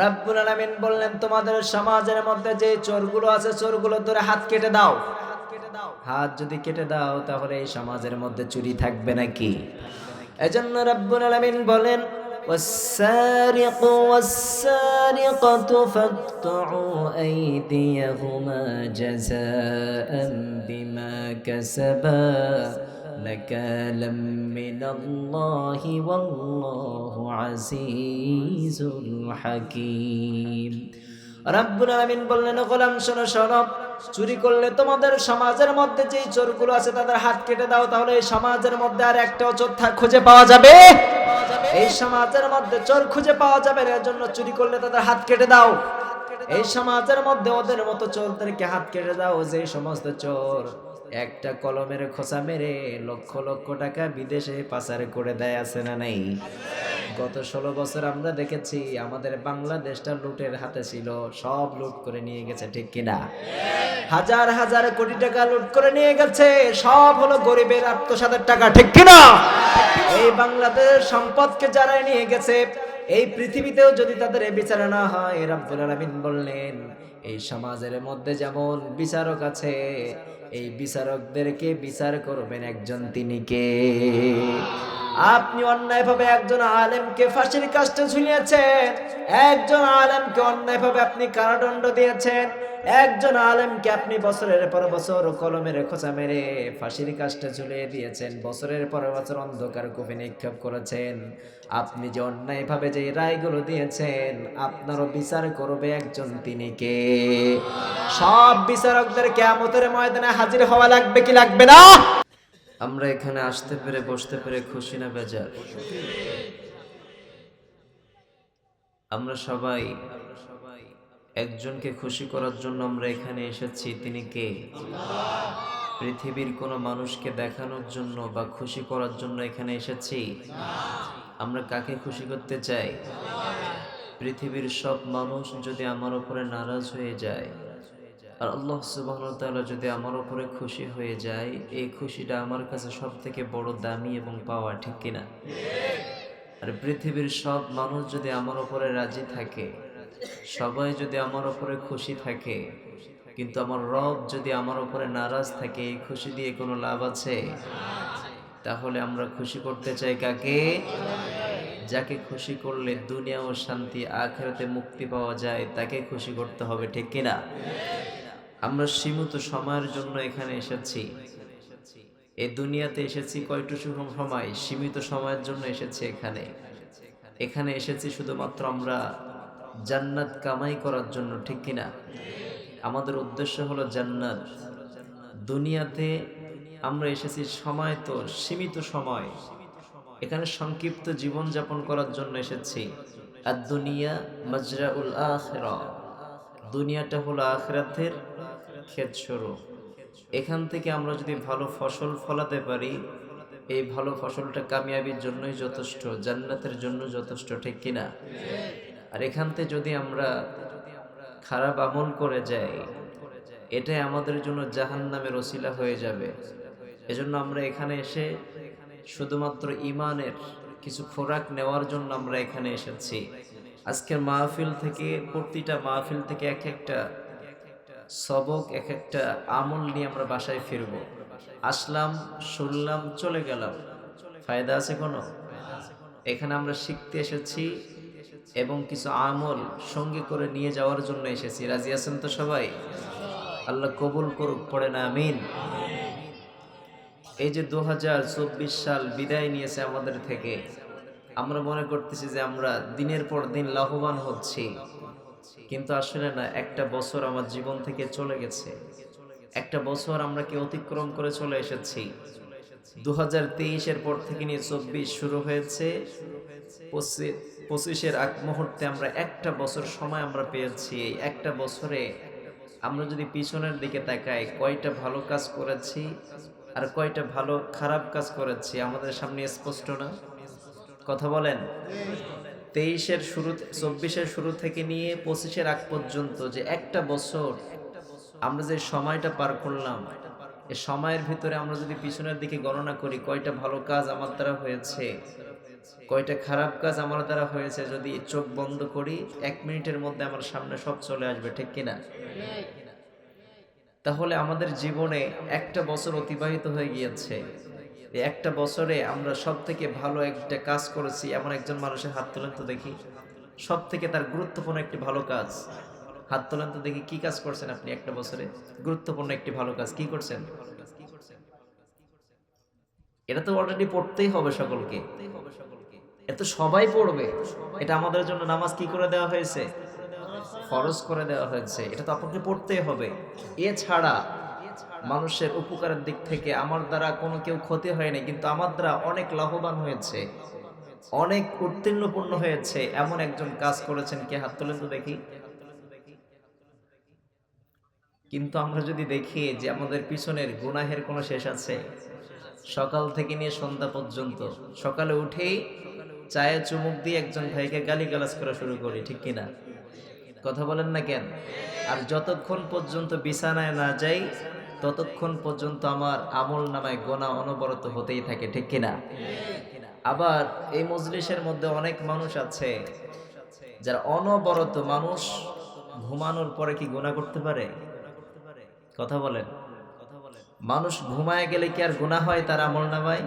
রাব্বুল আলামিন বললেন, তোমাদের সমাজের মধ্যে যে চোরগুলো আছে, চোরগুলো ধরে হাত কেটে দাও। হাত যদি কেটে দাও তাহলে এই সমাজের মধ্যে চুরি থাকবে নাকি? এজন্য রাব্বুল আলামিন বলেন, والسارق والسارقة فاقطعوا أيديهما جزاء بما كسبا نكالا من الله والله عزيز حكيم। রাব্বুল আলামিন বললেন, গোলাম শোনো শোনো, চুরি করলে তোমাদের সমাজের মধ্যে যেই চোরগুলো আছে তাদের হাত কেটে দাও, তাহলে এই সমাজের মধ্যে আর একটাও চোর খুঁজে পাওয়া যাবে। এই সমাজের মধ্যে চোর খুঁজে পাওয়া যাবে না, এর জন্য চুরি করলে তাদের হাত কেটে দাও। এই সমাজের মধ্যে ওদের মতো চোরদেরকে হাত কেটে দাও, যে সমস্ত চোর একটা কলমের খোঁচা মেরে লক্ষ লক্ষ টাকা বিদেশে পাচার করে দেয়, আছে না নাই? গত 16 বছর আমরা দেখেছি আমাদের বাংলাদেশটা লুটের হাতে ছিল, সব লুট করে নিয়ে গেছে, ঠিক কিনা? হাজার হাজার কোটি টাকা লুট করে নিয়ে গেছে, সব হলো গরিবের আত্মসাতের টাকা, ঠিক কিনা? এই বাংলাদেশের সম্পদকে যারা নিয়ে গেছে, এই পৃথিবীতেও যদি তাদের বিচার না হয়, রাব্বুল আলামিন বললেন এই সমাজের মধ্যে যেমন বিচারক আছে, এই বিচারকদেরকে বিচার করবেন একজন, তিনি কে? আপনি অন্যায়ভাবে একজন আলেমকে ফাঁসির কাস্টে ঝুলিয়েছেন, একজন আলেমকে অন্যায়ভাবে আপনি কারাদণ্ড দিয়েছেন, একজন আলেমকে আপনি বছরের পর বছর কলমের খোঁচা মেরে ফাঁসির কাস্টে ঝুলিয়ে দিয়েছেন, বছরের পর বছর অন্ধকার কূপে নিক্ষেপ করেছেন। আপনি যে অন্যায়ভাবে যে রায়গুলো দিয়েছেন, আপনারও বিচার করবে একজন, তিনি কে? সব বিচারকদের কিয়ামতের ময়দানে হাজির হওয়া লাগবে কি লাগবে না? আমরা এখানে আসতে পেরে বসতে পেরে খুশি না বেজার? আমরা সবাই একজনকে খুশি করার জন্য আমরা এখানে এসেছি, তিনি কে? পৃথিবীর কোনো মানুষকে দেখানোর জন্য বা খুশি করার জন্য এখানে এসেছি? আমরা কাকে খুশি করতে চাই? পৃথিবীর সব মানুষ যদি আমার উপরে নারাজ হয়ে যায় আর আল্লাহ সুবহানাহু ওয়া তাআলা যদি আমার উপরে খুশি হয়ে যায়, এই খুশিটা আমার কাছে সব থেকে বড় দামি এবং পাওয়া, ঠিক কিনা? আর পৃথিবীর সব মানুষ যদি আমার উপরে রাজি থাকে, সবাই যদি আমার উপরে খুশি থাকে, কিন্তু আমার রব যদি আমার উপরে নারাজ থাকে, এই খুশি দিয়ে কোনো লাভ আছে? তাহলে আমরা খুশি করতে চাই কাকে? যাকে খুশি করলে দুনিয়া ও শান্তি, আখিরাতে মুক্তি পাওয়া যায়, তাকে খুশি করতে হবে, ঠিক কিনা? আমরা সীমিত সময়ের জন্য এখানে এসেছি, এই দুনিয়াতে এসেছি কয়টুকু সময়? সীমিত সময়ের জন্য এসেছি এখানে এসেছি শুধুমাত্র আমরা জান্নাত কামাই করার জন্য, ঠিক কিনা? আমাদের উদ্দেশ্য হলো জান্নাত। দুনিয়াতে আমরা এসেছি সময় তো সীমিত সময়, এখানে সংক্ষিপ্ত জীবন যাপন করার জন্য এসেছি। আর দুনিয়া মাজরাউল আখিরা, দুনিয়াটা হলো আখিরাতের ক্ষেত স্বরূপ। এখান থেকে আমরা যদি ভালো ফসল ফলাতে পারি, এই ভালো ফসলটা কামিয়াবির জন্যই যথেষ্ট, জান্নাতের জন্য যথেষ্ট, ঠিক কিনা? আর এখান থেকে যদি আমরা খারাপ আমল করে যাই, এটাই আমাদের জন্য জাহান্নামের ওসিলা হয়ে যাবে। এজন্য আমরা এখানে এসে শুধুমাত্র ঈমানের কিছু খোরাক নেওয়ার জন্য আমরা এখানে এসেছি। আজকের মাহফিল থেকে, প্রতিটা মাহফিল থেকে এক একটা সবক, এক একটা আমল নিয়ে আমরা বাসায় ফিরব। আসলাম, শুনলাম, চলে গেলাম, ফায়দা আছে কোনো? এখানে আমরা শিখতে এসেছি এবং কিছু আমল সঙ্গে করে নিয়ে যাওয়ার জন্য এসেছি। রাজি আছেন তো সবাই? আল্লাহ কবুল করুক, পড়ে না আমিন। এই যে 2024 সাল বিদায় নিয়েছে আমাদের থেকে, আমরা মনে করতেছি যে আমরা দিনের পর দিন লাভবান হচ্ছি, কিন্তু আসলে না। একটা বছর আমার জীবন থেকে চলে গেছে, একটা বছর আমরা কি অতিক্রম করে চলে এসেছি। 2023-এর পর থেকে নিয়ে 24 শুরু হয়েছে, 25-এর আগ মুহূর্তে আমরা একটা বছর সময় আমরা পেয়েছি। এই একটা বছরে আমরা যদি পিছনের দিকে তাকাই, কয়টা ভালো কাজ করেছি আর কয়টা ভালো খারাপ কাজ করেছি আমাদের সামনে স্পষ্ট না? কথা বলেন। 23-এর শুরু, 24-এর শুরু থেকে নিয়ে 25-এর আগ পর্যন্ত যে একটা বছর আমরা যে সময়টা পার করলাম, এই সময়ের ভিতরে আমরা যদি পিছনের দিকে গণনা করি কয়টা ভালো কাজ আমার দ্বারা হয়েছে কয়টা খারাপ কাজ আমার দ্বারা হয়েছে, যদি চোখ বন্ধ করি 1 মিনিটের মধ্যে আমার সামনে সব চলে আসবে, ঠিক কিনা? তাহলে আমাদের জীবনে একটা বছর অতিবাহিত হয়ে গিয়েছে, এই একটা বছরে আমরা সব থেকে ভালো একটা কাজ করেছি এমন একজন মানুষের হাত তোলেন তো দেখি। সব থেকে তার গুরুত্বপূর্ণ একটি ভালো কাজ, হাত তোলেন তো দেখি। কি কাজ করছেন আপনি একটা বছরে? গুরুত্বপূর্ণ একটি ভালো কাজ কি করছেন? এটা তো অলরেডি পড়তেই হবে সকলকে, এত সবাই পড়বে। এটা আমাদের জন্য নামাজ কি করে দেওয়া হয়েছে? ফরজ করে দেওয়া হয়েছে। এটা তো আপনাকে পড়তেই হবে। এছাড়া মানুষের উপকারের দিক থেকে আমার দ্বারা কোনো কেউ ক্ষতি হয়নি, কিন্তু আমার দ্বারা অনেক লাভবান হয়েছে, অনেক উত্তীর্ণপূর্ণ হয়েছে এমন একজন কাজ করেছেন, কে? হাত তোলেন তো দেখি। কিন্তু আমরা যদি দেখি যে আমাদের পিছনের গুনাহের কোনো শেষ আছে? সকাল থেকে নিয়ে সন্ধ্যা পর্যন্ত, সকালে উঠেই চায়ে চুমুক দিয়ে একজন ভাইকে গালিগালাজ করা শুরু করি, ঠিক কিনা? কথা বলেন না কেন? আর যতক্ষণ পর্যন্ত বিছানায় না যাই ততক্ষণ পর্যন্ত আমার আমল নামায় গোনা অনবরত হতেই থাকে, ঠিক কিনা? আবার এই মজলিসের মধ্যে অনেক মানুষ আছে যারা অনবরত, মানুষ ঘুমানোর পরে কি গুনাহ করতে পারে? কথা বলেন। মানুষ ঘুমায় গেলে কি আর গুনাহ হয় তার আমল নামায়?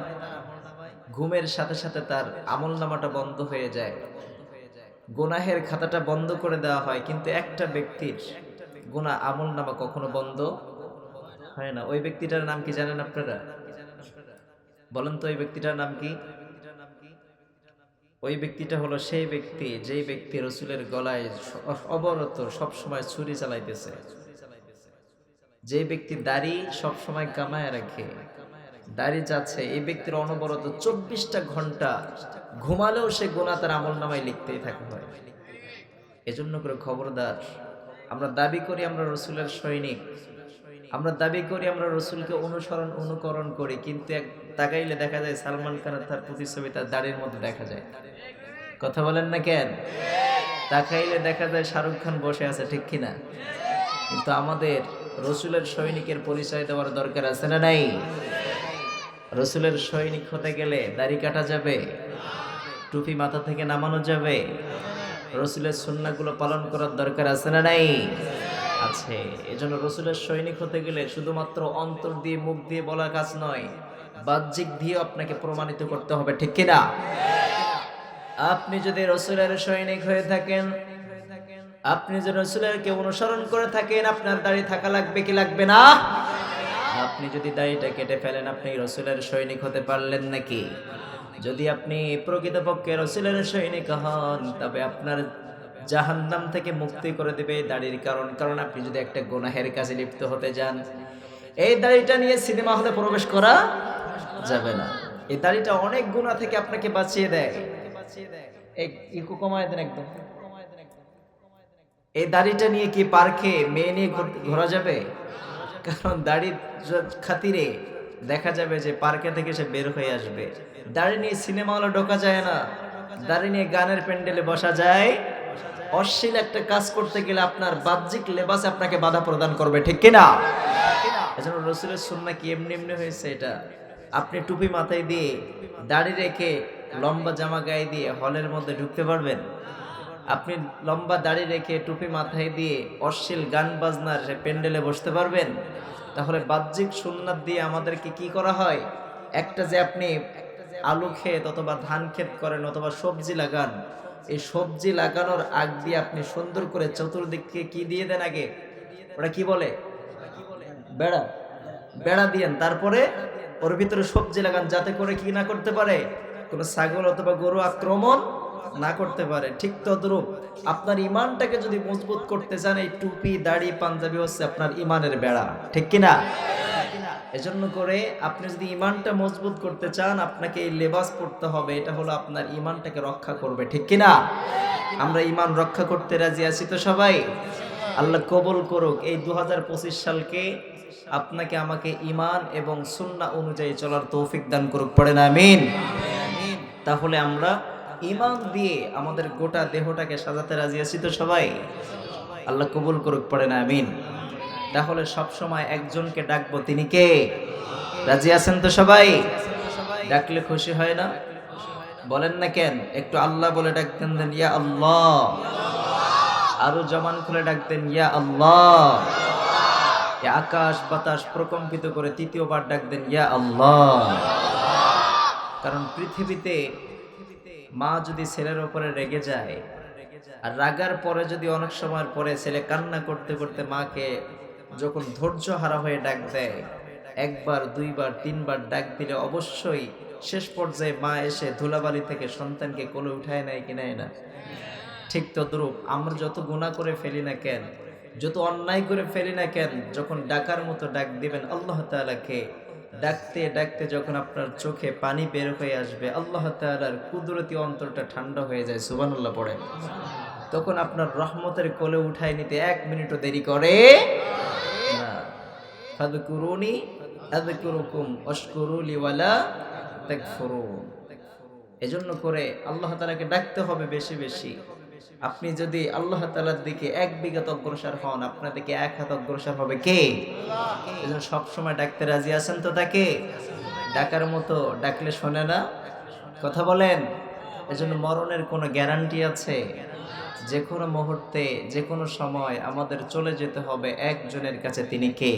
ঘুমের সাথে সাথে তার আমল নামাটা বন্ধ হয়ে যায়, গুনাহের খাতাটা বন্ধ করে দেওয়া হয়। কিন্তু একটা ব্যক্তির গুনাহ আমল নামা কখনো বন্ধ হয় না। ওই ব্যক্তিটার নাম কি জানেন আপনারা? বলেন তো, ওই ব্যক্তিটার নাম কি? ওই ব্যক্তিটা হলো সেই ব্যক্তি যেই ব্যক্তি রসুলের গলায় অবরত সবসময় ছুরি চালাইতেছে, যে ব্যক্তি দাড়ি সবসময় কামায় রাখে, দাড়ি যাচ্ছে, এই ব্যক্তির অনবরত 24টা ঘন্টা ঘুমালেও সে গুনাহ তার আমল নামায় লিখতেই থাকে হয়। এজন্য করে খবরদার, আমরা দাবি করি আমরা রসুলের সৈনিক, আমরা দাবি করি আমরা রসুলকে অনুকরণ করি, কিন্তু এক তাকাইলে দেখা যায় সালমান খানের তার প্রতিছবি তার দাড়ির মধ্যে দেখা যায়। কথা বলেন না কেন? তাকাইলে দেখা যায় শাহরুখ খান বসে আছে, ঠিক কিনা? কিন্তু আমাদের রসুলের সৈনিকের পরিচয় দেওয়ার দরকার আছে না নাই? রসুলের সৈনিক হতে গেলে দাড়ি কাটা যাবে, টুপি মাথা থেকে নামানো যাবে, রসুলের সুন্নাহগুলো পালন করার দরকার আছে না নাই? আছে। এজন্য রসুলের সৈনিক হতে গেলে শুধুমাত্র অন্তর দিয়ে মুখ দিয়ে বলা কাজ নয়, বাহ্যিক দিয়ে আপনাকে প্রমাণিত করতে হবে, ঠিক কিনা? আপনি যদি রসুলের সৈনিক হয়ে থাকেন, আপনি যদি রসুলেরকে অনুসরণ করে থাকেন, আপনার দাড়ি থাকা লাগবে কি লাগবে না? আপনি যদি দাড়িটা কেটে ফেলেন, আপনি রসুলের সৈনিক হতে পারলেন নাকি? যদি আপনি প্রকৃতপক্ষে রসুলের সৈনিক হন, তবে আপনার জাহান্নাম থেকে মুক্তি করে দেবে দাড়ির কারণ আপনি যদি একটা গুনাহের কাজে লিপ্ত হতে যান, এই দাড়িটা নিয়ে সিনেমা হলে প্রবেশ করা যাবে না। এই দাড়িটা অনেক গুনাহ থেকে আপনাকে বাঁচিয়ে দেয়। একটু কমায় দেন একদম। এই দাড়িটা নিয়ে কি পার্কে মেয়ে নিয়ে ঘোরা যাবে? কারণ দাড়ির খাতিরে দেখা যাবে যে পার্কে থেকে সে বের হয়ে আসবে। দাড়ি নিয়ে সিনেমা হলে ঢোকা যায় না, দাড়ি নিয়ে গানের প্যান্ডেলে বসা যায়। অশ্লীল একটা কাজ করতে গেলে আপনার বাহ্যিক লেবাস আপনাকে বাধা প্রদান করবে, ঠিক কিনা? এজন্য রসুলের সুন্নাহ কি এমনি এমনি হয়েছে? এটা আপনি টুপি মাথায় দিয়ে দাড়ি রেখে লম্বা জামা গায়ে দিয়ে হলের মধ্যে ঢুকতে পারবেন? আপনি লম্বা দাড়ি রেখে টুপি মাথায় দিয়ে অশ্লীল গান বাজনার প্যান্ডেলে বসতে পারবেন? তাহলে বাহ্যিক সুন্নাত দিয়ে আমাদেরকে কি করা হয়? একটা যে আপনি আলু ক্ষেত অথবা ধান ক্ষেত করেন অথবা সবজি লাগান, এই সবজি লাগানোর আগ দিয়ে আপনি সুন্দর করে চতুর্দিকে কি দিয়ে দেন? আগে ওটা কি বলে? বেড়া। বেড়া দিয়েন, তারপরে ওর ভিতরে সবজি লাগান, যাতে করে কি না করতে পারে, কোনো ছাগল অথবা গরু আক্রমণ না করতে পারে। ঠিক তদ্রূপ আপনার ইমানটাকে যদি মজবুত করতে চান, এই টুপি দাড়ি পাঞ্জাবি হচ্ছে আপনার ইমানের বেড়া, ঠিক কিনা? এজন্য করে আপনি যদি ইমানটা মজবুত করতে চান, আপনাকে এই লেবাস পড়তে হবে। এটা হলো আপনার ইমানটাকে রক্ষা করবে, ঠিক কিনা? আমরা ইমান রক্ষা করতে রাজি আছি তো সবাই? আল্লাহ কবুল করুক এই 2025 সালকে, আপনাকে আমাকে ইমান এবং সুন্নাহ অনুযায়ী চলার তৌফিক দান করুক, পড়েন আমিন। তাহলে আমরা ইমান দিয়ে আমাদের গোটা দেহটাকে সাজাতে রাজি আছি তো সবাই? আল্লাহ কবুল করুক, পড়েন আমিন। তাহলে সব সময় একজনকে ডাকবো, তিনি কে? রাজি আছেন তো সবাই? ডাকলে খুশি হয় না? বলেন না কেন? একটু আল্লাহ বলে ডাকতেন দেন ইয়া আল্লাহ, আরো জবান খুলে ডাকতেন ইয়া আল্লাহ। এ আকাশ বাতাস প্রকম্পিত করে তৃতীয়বার ডাকতেন ইয়া আল্লাহ। কারণ পৃথিবীতে মা যদি ছেলের উপরে রেগে যায়, আর রাগার পরে যদি অনেক সময়ের পরে ছেলে কান্না করতে করতে মাকে যখন ধৈর্য হারা হয়ে ডাক দেয়, একবার দুইবার তিনবার ডাক দিলে অবশ্যই শেষ পর্যায়ে মা এসে ধুলাবালি থেকে সন্তানকে কোলে উঠায় নেয় কি নেয় না? ঠিক তদ্রূপ আমরা যত গুনাহ করে ফেলি না কেন, যত অন্যায় করে ফেলি না কেন, যখন ডাকার মতো ডাক দিবেন আল্লাহ তাআলাকে, ডাকতে ডাকতে যখন আপনার চোখে পানি বের হয়ে আসবে, আল্লাহ তাআলার কুদরতি অন্তরটা ঠান্ডা হয়ে যায়, সুবহানাল্লাহ পড়ে, তখন আপনার রহমতের কোলে উঠায় নিতে এক মিনিটও দেরি করে না। ফাযকুরুনি আযকুরুকুম ওয়াশকুরুলি ওয়ালা তাকফুরুন। এজন্য করে আল্লাহ তাআলাকে ডাকতে হবে বেশি বেশি। আপনি যদি আল্লাহ তাআলার দিকে এক বিঘাত অগ্রসর হন, আপনার দিকে এক হাত অগ্রসর হবে কে? আল্লাহ। এজন্য সবসময় ডাকতে রাজি আছেন তো তাকে? ডাকার মতো ডাকলে শোনে না? কথা বলেন। এজন্য মরণের কোনো গ্যারান্টি আছে? যে কোনো মুহূর্তে যে কোনো সময় আমাদের চলে যেতে হবে একজনের কাছে, তিনি কে?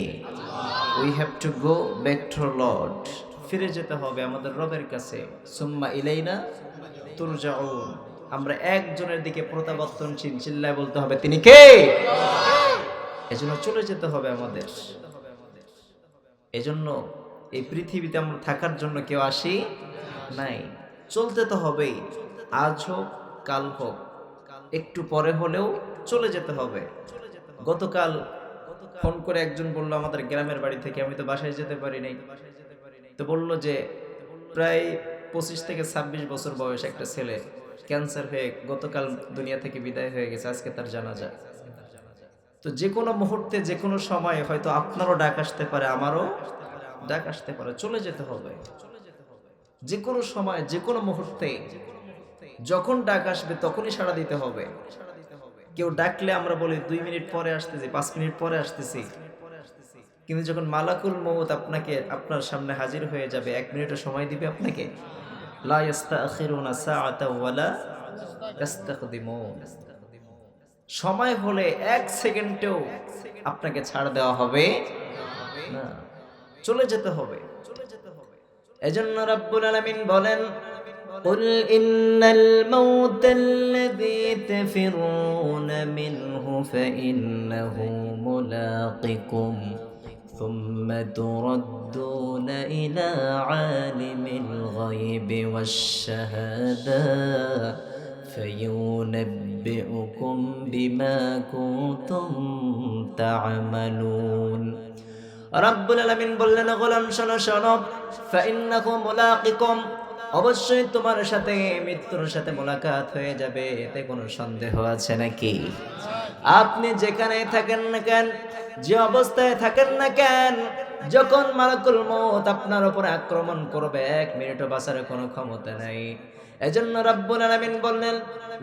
We have to go back to Lord. ফিরে যেতে হবে আমাদের রবের কাছে। সুম্মা ইলাইনা তুরজাউন। আমরা একজনের দিকে প্রত্যাবর্তনশীল, চিল্লায় বলতে হবে তিনি কে? এজন্য চলে যেতে হবে আমাদের। এজন্য এই পৃথিবীতে আমরা থাকার জন্য কেউ আসি নাই, চলতে তো হবেই। আজ হোক কাল হোক, একটু পরে হলেও চলে যেতে হবে। গতকাল ফোন করে একজন বলল আমাদের গ্রামের বাড়ি থেকে, আমি তো বাসায় যেতে পারি নাই, তো বলল যে প্রায় 25 থেকে 26 বছর বয়স একটা ছেলে ক্যান্সার হয়ে গতকাল দুনিয়া থেকে বিদায় হয়ে গেছে, আজকে তার জানাজা। তো যে কোনো মুহূর্তে যে কোনো সময় হয়তো আপনারও ডাক আসতে পারে, আমারও ডাক আসতে পারে, চলে যেতে হবে। যে কোনো সময় যে কোনো মুহূর্তে যখন ডাক আসবে তখনই সাড়া দিতে হবে। কেউ ডাকলে আমরা বলি 2 মিনিট পরে আসতেছি, 5 মিনিট পরে আসতেছি, কিন্তু যখন মালাকুল মউত আপনাকে আপনার সামনে হাজির হয়ে যাবে, 1 মিনিটও সময় দিবে আপনাকে? লা ইস্তাখিরুনা সাআতাও ওয়ালা ইস্তাকদিমুন। সময় হলে 1 সেকেন্ডেও আপনাকে ছাড় দেওয়া হবে না, চলে যেতে হবে। এজন্য রাব্বুল আলামিন বলেন, قل إن الموت الذي تفرون منه فإنه ملاقكم ثم تردون إلى عالم الغيب والشهادة فينبئكم بما كنتم تعملون। রাব্বুল আলামিন বললেন, গোলাম শোনো শোনো, ফাইন্নাকুম মুলাকিকুম, অবশ্যই তোমার সাথে মৃত্যুর সাথে মোলাকাত হয়ে যাবে, এতে কোনো সন্দেহ আছে নাকি? আপনি যেখানে থাকেন না কেন, যে অবস্থায় থাকেন না কেন, যখন মালাকুল মউত আপনার উপরে আক্রমণ করবে 1 মিনিটও বাঁচার কোনো ক্ষমতা নাই। এজন্য রাব্বুল আলামিন বললেন,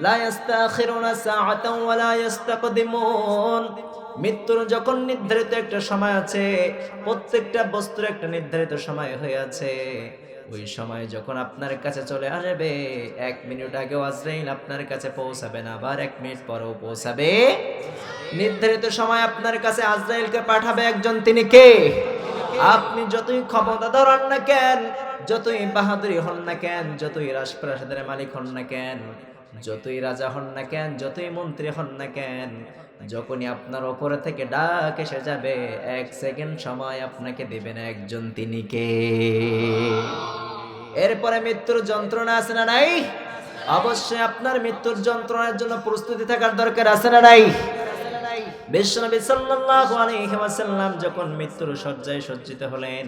লা ইস্তাখিরুনা সাআতাও ওয়া লা ইস্তাকদিমুন। মৃত্যুর যখন নির্ধারিত একটা সময় আছে, প্রত্যেকটা বস্তুর একটা নির্ধারিত সময় হয়ে আছে, ওই সময় যখন আপনার কাছে চলে আসবে, 1 মিনিট আগেও আজরাইল আপনার কাছে পৌঁছাবে না, আবার 1 মিনিট পরেও পৌঁছাবে। নির্ধারিত সময় আপনার কাছে আজরাইলকে পাঠাবে একজন, তিনি কে? আপনি যতই ক্ষমতাধর হন না কেন, যতই বাহাদুরি হন না কেন, যতই রাজপ্রাসাদের মালিক হন না কেন, যতই রাজা হন না কেন, যতই মন্ত্রী হন না কেন, যখনই আপনার ওপরে থেকে ডাক এসে যাবে, 1 সেকেন্ড সময় আপনাকে দিবেন একজন, তিনি কে? এরপরে মৃত্যুর যন্ত্রণা আছে না নাই? অবশ্যই আপনার মৃত্যুর যন্ত্রণার জন্য প্রস্তুতি থাকার দরকার আছে না নাই? বিশ্বনবী সাল্লাল্লাহু আলাইহি ওয়াসাল্লাম যখন মৃত্যুর শয্যায় সজ্জিত হলেন,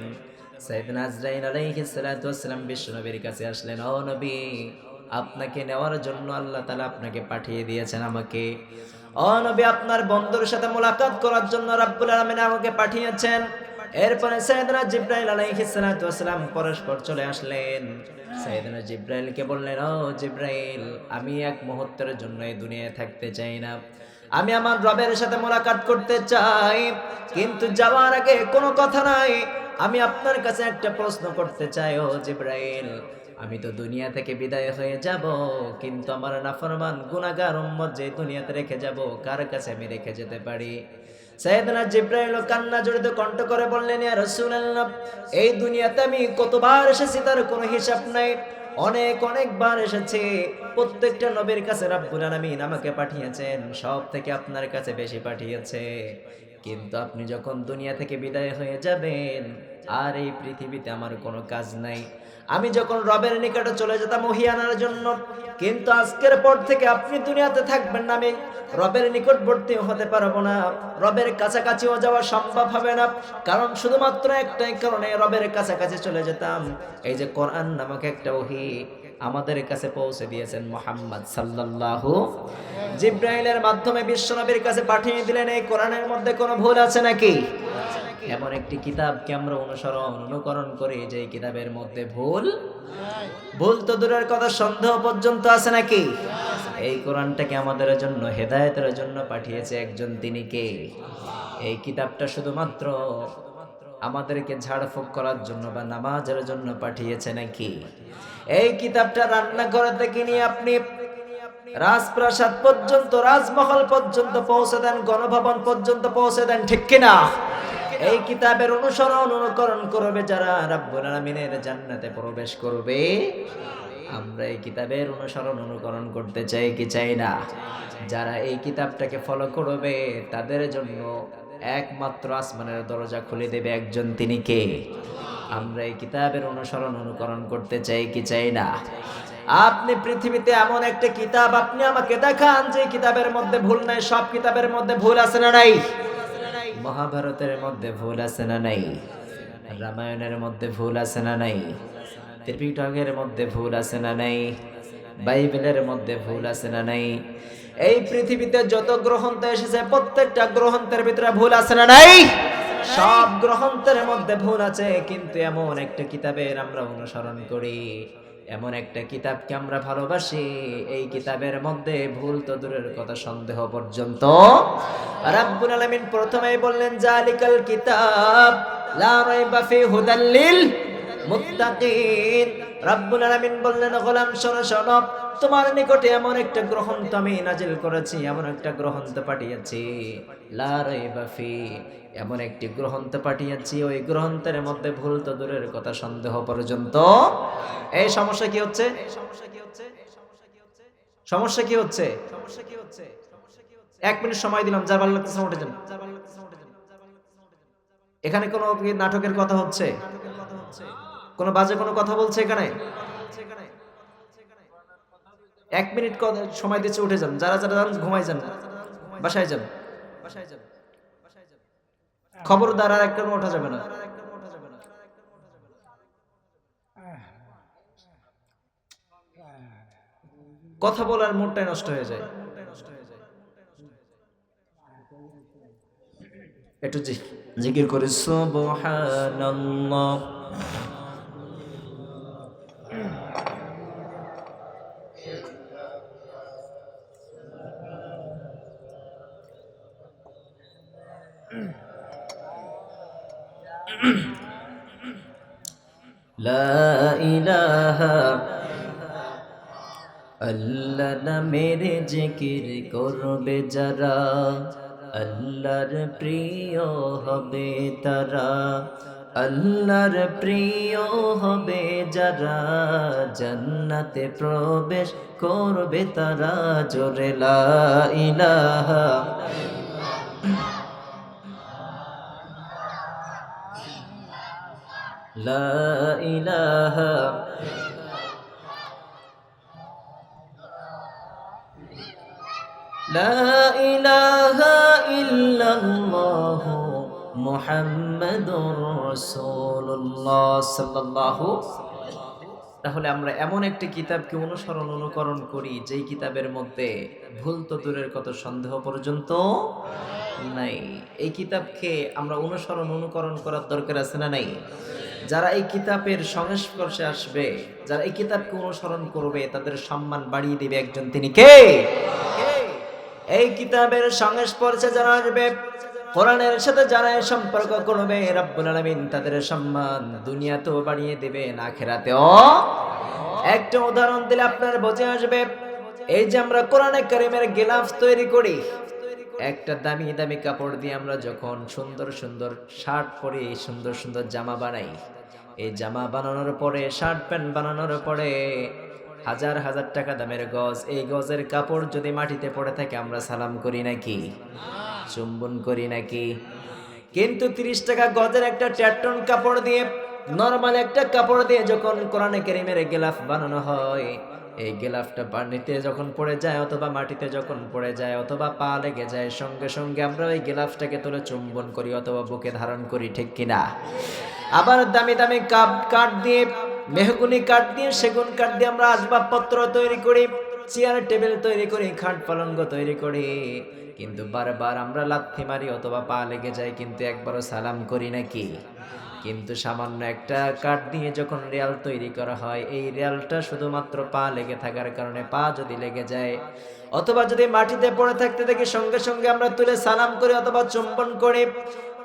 সাইয়েদনা আজরাইল আলাইহিস সালাতু ওয়াসসালাম বিশ্বনবীর কাছে আসলেন, ও নবী, আপনাকে নেওয়ার জন্য আল্লাহ তাআলা আপনাকে পাঠিয়ে দিয়েছেন আমাকে। ও নবী, আপনার বন্ধুর সাথে মোলাকাত করার জন্য রাব্বুল আলামিন আমাকে পাঠিয়েছেন। এরপরে সাইয়েদনা জিবরাইল আলাইহিস সালাতু ওয়াসসালাম পরস্পর চলে আসলেন। সাইয়েদনা জিবরাইলকে বললেন, ও জিবরাইল, আমি এক মুহূর্তের জন্য এই দুনিয়ায় থাকতে চাই না, আমি আমার রবের সাথে মোলাকাত করতে চাই, কিন্তু যাওয়ার আগে কোনো কথা নাই, আমি আপনার কাছে একটা প্রশ্ন করতে চাই। ও জিবরাইল, আমি তো দুনিয়া থেকে বিদায় হয়ে যাব, কিন্তু আমার নাফরমান গুনাহগার উম্মত যে দুনিয়াতে রেখে যাব, কার কাছে আমি রেখে যেতে পারি? সাইয়েদনা জিবরাইল কান্না জড়িত কণ্ঠ করে বললেন, ইয়া রাসূলুল্লাহ, এই দুনিয়াতে আমি কতবার এসেছি তার কোনো হিসাব নাই, অনেক অনেকবার এসেছি। প্রত্যেকটা নবীর কাছে রব্বুল আলামিন আমাকে পাঠিয়েছেন, সব থেকে আপনার কাছে বেশি পাঠিয়েছে। কিন্তু আপনি যখন দুনিয়া থেকে বিদায় হয়ে যাবেন, আর এই পৃথিবীতে আমার কোনো কাজ নাই। আমি যখন রবের নিকটে চলে যেতাম ওহী আনার জন্য, কিন্তু আজকের পর থেকে আপনি দুনিয়াতে থাকবেন না, আমি রবের নিকটবর্তী হতে পারবো না, রবের কাছাকাছিও যাওয়া সম্ভব হবে না। কারণ শুধুমাত্র একটাই কারণে রবের কাছাকাছি চলে যেতাম, এই যে কোরআন নামক একটা ওহী আমাদের কাছে পৌঁছে দিয়েছেন মুহাম্মদ সাল্লাল্লাহু, জিবরাইলের মাধ্যমে বিশ্বনবীর কাছে পাঠিয়ে দিলেন। এই কোরআনের মধ্যে কোনো ভুল আছে নাকি? এমন একটি কিতাবকে আমরা অনুকরণ করি যে কিতাবের মধ্যে ভুল তো দূরের কথা, সন্দেহ পর্যন্ত আছে নাকি? এই কোরআনটাকে আমাদের জন্য হেদায়েতের জন্য পাঠিয়েছে একজন, তিনি কে? এই কিতাবটা শুধুমাত্র আমাদেরকে ঝাড়ফুঁক করার জন্য বা নামাজের জন্য পাঠিয়েছে নাকি? এই কিতাবটা রান্নাঘর থেকে নিয়ে আপনি রাজপ্রাসাদ পর্যন্ত, রাজমহল পর্যন্ত পৌঁছে দেন, গণভবন পর্যন্ত পৌঁছে দেন, ঠিক কিনা? এই কিতাবের অনুকরণ করবে যারা, রাব্বুল আলামিনের জান্নাতে প্রবেশ করবে। আমরা এই কিতাবের অনুকরণ করতে চাই কি চাই না? যারা এই কিতাবটাকে ফলো করবে তাদের জন্য একমাত্র আসমানের দরজা খুলে দেবে একজন, তিনি কে? আমরা এই কিতাবের অনুকরণ করতে চাই কি চাই না? আপনি পৃথিবীতে এমন একটা কিতাব আপনি আমাকে দেখান যে কিতাবের মধ্যে ভুল নাই। সব কিতাবের মধ্যে ভুল আছে না নাই? মহাভারতের মধ্যে ভুল আছে না নাই? রামায়ণের মধ্যে ভুল আছে না নাই? ত্রিপিটকের মধ্যে ভুল আছে না নাই? বাইবেলের মধ্যে ভুল আছে না নাই? এই পৃথিবীতে যত গ্রন্থ এসেছে প্রত্যেকটা গ্রন্থের ভিতরে ভুল আছে না নাই? সব গ্রন্থের মধ্যে ভুল আছে, কিন্তু এমন একটা কিতাবের আমরা অনুসরণ করি, এমন একটা কিতাবকে আমরা ভালোবাসি, এই কিতাবের মধ্যে ভুল তো দূরের কথা, সন্দেহ পর্যন্ত। রাব্বুল আলামিন প্রথমেই বললেন, জালিকাল কিতাব লা রাইবা ফি হুদাল লিল মুত্তাকিন। রাব্বুল আলামিন বললেন, গোলাম শোনো শোনো, তোমার নিকটে এমন একটা গ্রন্থ আমি নাজিল করেছি, এমন একটা গ্রন্থ পাঠিয়েছি, লা রাইবা ফি, এমন একটি গ্রন্থ পাঠিয়েছি, ওই গ্রন্থের মধ্যে ভুল তো দূরের কথা, সন্দেহ পর্যন্ত। এই সমস্যা কি হচ্ছে? সমস্যা কি হচ্ছে? 1 মিনিট সময় দিলাম, যার ভালো লাগতেছে উঠে যান। এখানে কোনো নাটকের কথা হচ্ছে? কোনো বাজে কোনো কথা বলছে এখানে? 1 মিনিট সময় দিচ্ছে, উঠে যান। যারা যারা যান ঘুমাই যান, বাসায় যান। খবরদার আর একটা ওঠা যাবে না। কথা বলার মুডটাই নষ্ট হয়ে যায়। একটু জিকির করে সুবহানাল্লাহ। লা ইলাহা আল্লাহ নামের জিকির করবে যারা, আল্লাহর প্রিয় হবে তারা, আল্লাহর প্রিয় হবে যারা, জান্নাতে প্রবেশ করবে তারা। জোরে লা ইলাহা লা ইলাহা লা ইলাহা ইল্লাল্লাহ মুহাম্মাদুর রাসূলুল্লাহ সাল্লাল্লাহু। তাহলে আমরা এমন একটি কিতাবকে অনুকরণ করি যেই কিতাবের মধ্যে ভুল তো দূরের কত, সন্দেহ পর্যন্ত নাই। এই কিতাবকে আমরা অনুকরণ করার দরকার আছে না নাই? যারা এই কিতাবের সংস্পর্শে আসবে, যারা এই কিতাবকে অনুসরণ করবে, তাদের সম্মান বাড়িয়ে দিবে একজন, তিনি কে? এই কিতাবের সংস্পর্শে যারা আসবে, কোরআনের সাথে যারা সম্পর্ক করবে, রব্বুল আলামিন তাদের সম্মান দুনিয়াতেও বাড়িয়ে দিবেন, আখিরাতেও একটা উদাহরণ দিলে আপনার বোঝে আসবে। এই যে আমরা কোরআনে কারিমের গিলাফ তৈরি করি, একটা দামি দামি কাপড় দিয়ে আমরা যখন সুন্দর সুন্দর শার্ট পরি, সুন্দর সুন্দর জামা বানাই, এই জামা বানানোর পরে, শার্ট প্যান্ট বানানোর পরে হাজার হাজার টাকা দামের গজ, এই গজের কাপড় যদি মাটিতে পড়ে থাকে আমরা সালাম করি নাকি, চুম্বন করি নাকি? কিন্তু 30 টাকা গজের একটা ট্যাটন কাপড় দিয়ে, নরমাল একটা কাপড় দিয়ে যখন কোরআনে কারীমের গিলাফ বানানো হয়, এই গিলাফটা পানিতে যখন পড়ে যায় অথবা মাটিতে যখন পড়ে যায় অথবা পা লেগে যায়, সঙ্গে সঙ্গে আমরা ওই গিলাফটাকে তুলে চুম্বন করি অথবা বুকে ধারণ করি, ঠিক কিনা? আবার দামি দামি কাঠ দিয়ে, মেহগুনি কাঠ দিয়ে, সেগুন কাঠ দিয়ে আমরা আসবাবপত্র তৈরি করি, চেয়ার টেবিল তৈরি করি, খাট পালঙ্গ তৈরি করি, কিন্তু বারবার আমরা লাথি মারি অথবা পা লেগে যায়, কিন্তু একবারও সালাম করি নাকি? কিন্তু সামান্য একটা কাঠ দিয়ে যখন রেল তৈরি করা হয়, এই রেলটা শুধুমাত্র পা লেগে থাকার কারণে, পা যদি লেগে যায় অথবা যদি মাটিতে পড়ে থাকতে দেখি, সঙ্গে সঙ্গে আমরা তুলে সালাম করি অথবা চুম্বন করি।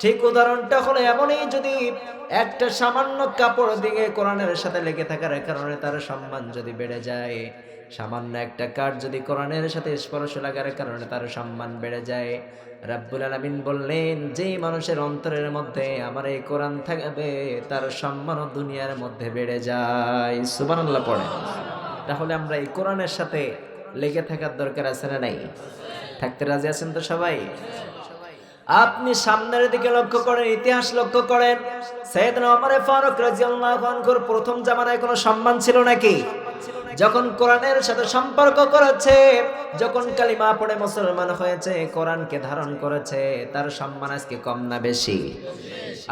ঠিক উদাহরণটা হলো এমনই, যদি একটা সামান্য কাপড় দিয়ে কোরআনের সাথে লেগে থাকার কারণে তার সম্মান যদি বেড়ে যায়, সামান্য একটা কাঠ যদি কোরআনের সাথে স্পর্শ লাগার কারণে তার সম্মান বেড়ে যায়, রাব্বুল আলামিন বললেন যে মানুষের অন্তরের মধ্যে আমার এই কোরআন থাকবে তার সম্মানও দুনিয়ার মধ্যে বেড়ে যায়। সুবহানাল্লাহ পড়ে। তাহলে আমরা এই কোরআনের সাথে লেগে থাকার দরকার আছে না নাই? থাকতে রাজি আছেন তো সবাই? আপনি সামনের দিকে লক্ষ্য করেন, ইতিহাস লক্ষ্য করেন, সাইয়েদনা ওমর ফারুক রাদিয়াল্লাহু আনহুর প্রথম জামানায় কোনো সম্মান ছিল নাকি? যখন কোরআনের সাথে সম্পর্ক করেছে, যখন কালিমা পড়ে মুসলমান হয়েছে, কোরআনকে ধারণ করেছে, তার সম্মান আজকে কম না বেশি?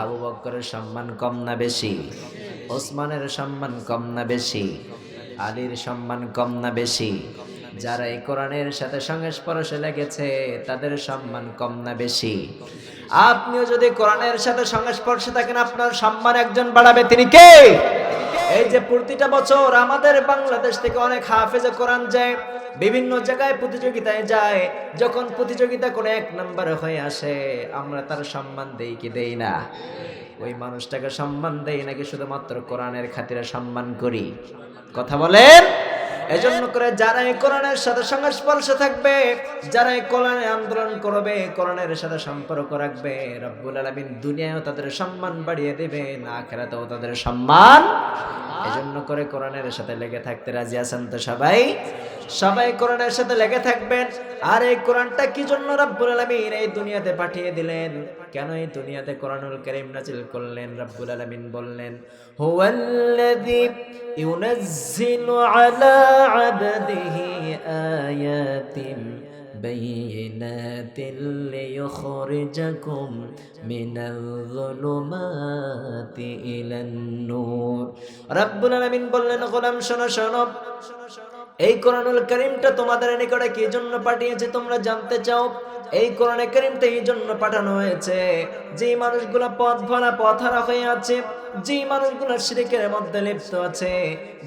আবু বকরের সম্মান কম না বেশি? ওসমানের সম্মান কম না বেশি? আলীর সম্মান কম না বেশি? যারা এই কোরআনের সাথে সংস্পর্শে লেগেছে তাদের সম্মান কম না বেশি? আপনিও যদি কোরআনের সাথে সংস্পর্শে থাকেন, আপনার সম্মান একজন বাড়াবে, তিনি কে? এই যে প্রতিটা বছর আমাদের বাংলাদেশ থেকে অনেক হাফেজে কোরআন যায়, বিভিন্ন জায়গায় প্রতিযোগিতায় যায়, যখন প্রতিযোগিতা করে 1 নাম্বার হয়ে আসে, আমরা তার সম্মান দেই কি দেই না? ওই মানুষটাকে সম্মান দেই নাকি শুধুমাত্র কোরআনের খাতিরে সম্মান করি? কথা বলেন। এজন্য করে যারা এই কোরআনের সাথে সংস্পর্শে থাকবে, যারা এই কোরআনে আন্দোলন করবে, কোরআনের সাথে সম্পর্ক রাখবে, রব্বুল আলামিন দুনিয়ায়ও তাদের সম্মান বাড়িয়ে দেবেন, আখিরাতেও তাদের সম্মান। এজন্য করে কোরআনের সাথে লেগে থাকতে রাজি আছেন তো সবাই? সবাই কোরআনের সাথে লেগে থাকবেন। আর এই কোরআনটা কি জন্য রব্বুল আলামিন এই দুনিয়াতে পাঠিয়ে দিলেন? কেন এই দুনিয়াতে কোরআনুল কারীম নাজিল করলেন? রব্বুল আলামিন বললেন, হুয়াল্লাযী ইউনাজ্জিলু আলা আবদিহি আয়াতিন বাইয়িনাতিন লিইখরিজাকুম মিনাল যুলুমাতি ইলান নূর। রব্বুল আলামিন বললেন, গোলাম শোনো শোনো, এই কোরআনুল কারীমটা তোমাদের নিকটে কি জন্য পাঠিয়েছে তোমরা জানতে চাও? এই কোরআনে কারীমটা এই জন্য পাঠানো হয়েছে, যে মানুষগুলো পথ ভোলা পথহারা হয়ে আছে, যে মানুষগুলো শিরকের মধ্যে লিপ্ত আছে,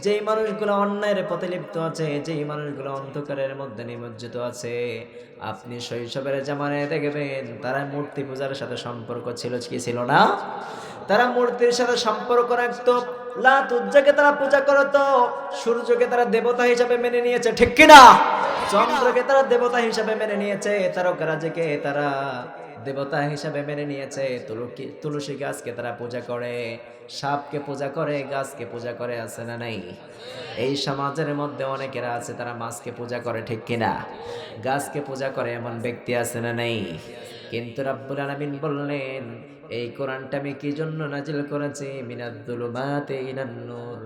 যে মানুষগুলো অন্যায়ের পথে লিপ্ত আছে, যে মানুষগুলো অন্ধকারের মধ্যে নিমজ্জিত আছে, আপনি শৈশবের জামানায় দেখবেন তারা মূর্তি পূজার সাথে সম্পর্ক ছিল কি ছিল না? তারা মূর্তির সাথে সম্পর্ক রাখতো, লাত উজ্জাকে তারা পূজা করতো, সূর্যকে তারা দেবতা হিসাবে মেনে নিয়েছে, ঠিক কিনা? চন্দ্রকে তারা দেবতা হিসাবে মেনে নিয়েছে, তারকারাজিকে তারা দেবতা হিসাবে মেনে নিয়েছে, তুলসী গাছকে তারা পূজা করে, সাপকে পূজা করে, গাছকে পূজা করে, আছে না নাই? এই সমাজের মধ্যে অনেকেরা আছে তারা মাছকে পূজা করে, ঠিক কিনা? গাছকে পূজা করে এমন ব্যক্তি আছে না নাই? কিন্তু রব্বুল আলামিন বললেন, এই কোরআনটা আমি কি জন্য নাজিল করেছি? মিনাদ যুলুমাতি ইলান নূর।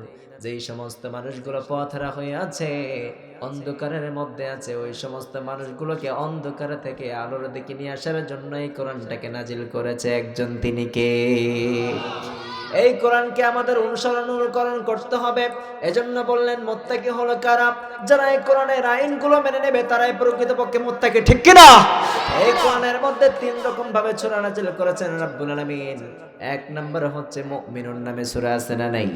যেই সমস্ত মানুষগুলো পথহারা হয়ে আছে, অন্ধকারের মধ্যে আছে, ওই সমস্ত মানুষগুলোকে অন্ধকার থেকে আলোর দিকে নিয়ে আসার জন্য এই কোরআনটাকে নাজিল করেছে একজন, তিনি কে? এই কোরআনকে আমাদের অনুকরণ করতে হবে। এজন্য বললেন মুত্তাকি হলো কারা? যারা এই কোরআনের আইনগুলো মেনে নেবে তারাই প্রকৃতপক্ষে মুত্তাকি, ঠিক কিনা? এই কোরআনের মধ্যে 3 রকম ভাবে সূরা নাজিল করেছেন রব্বুল আলামিন। 1 নাম্বার হচ্ছে মুমিনুন নামে সূরা আছে না নাই?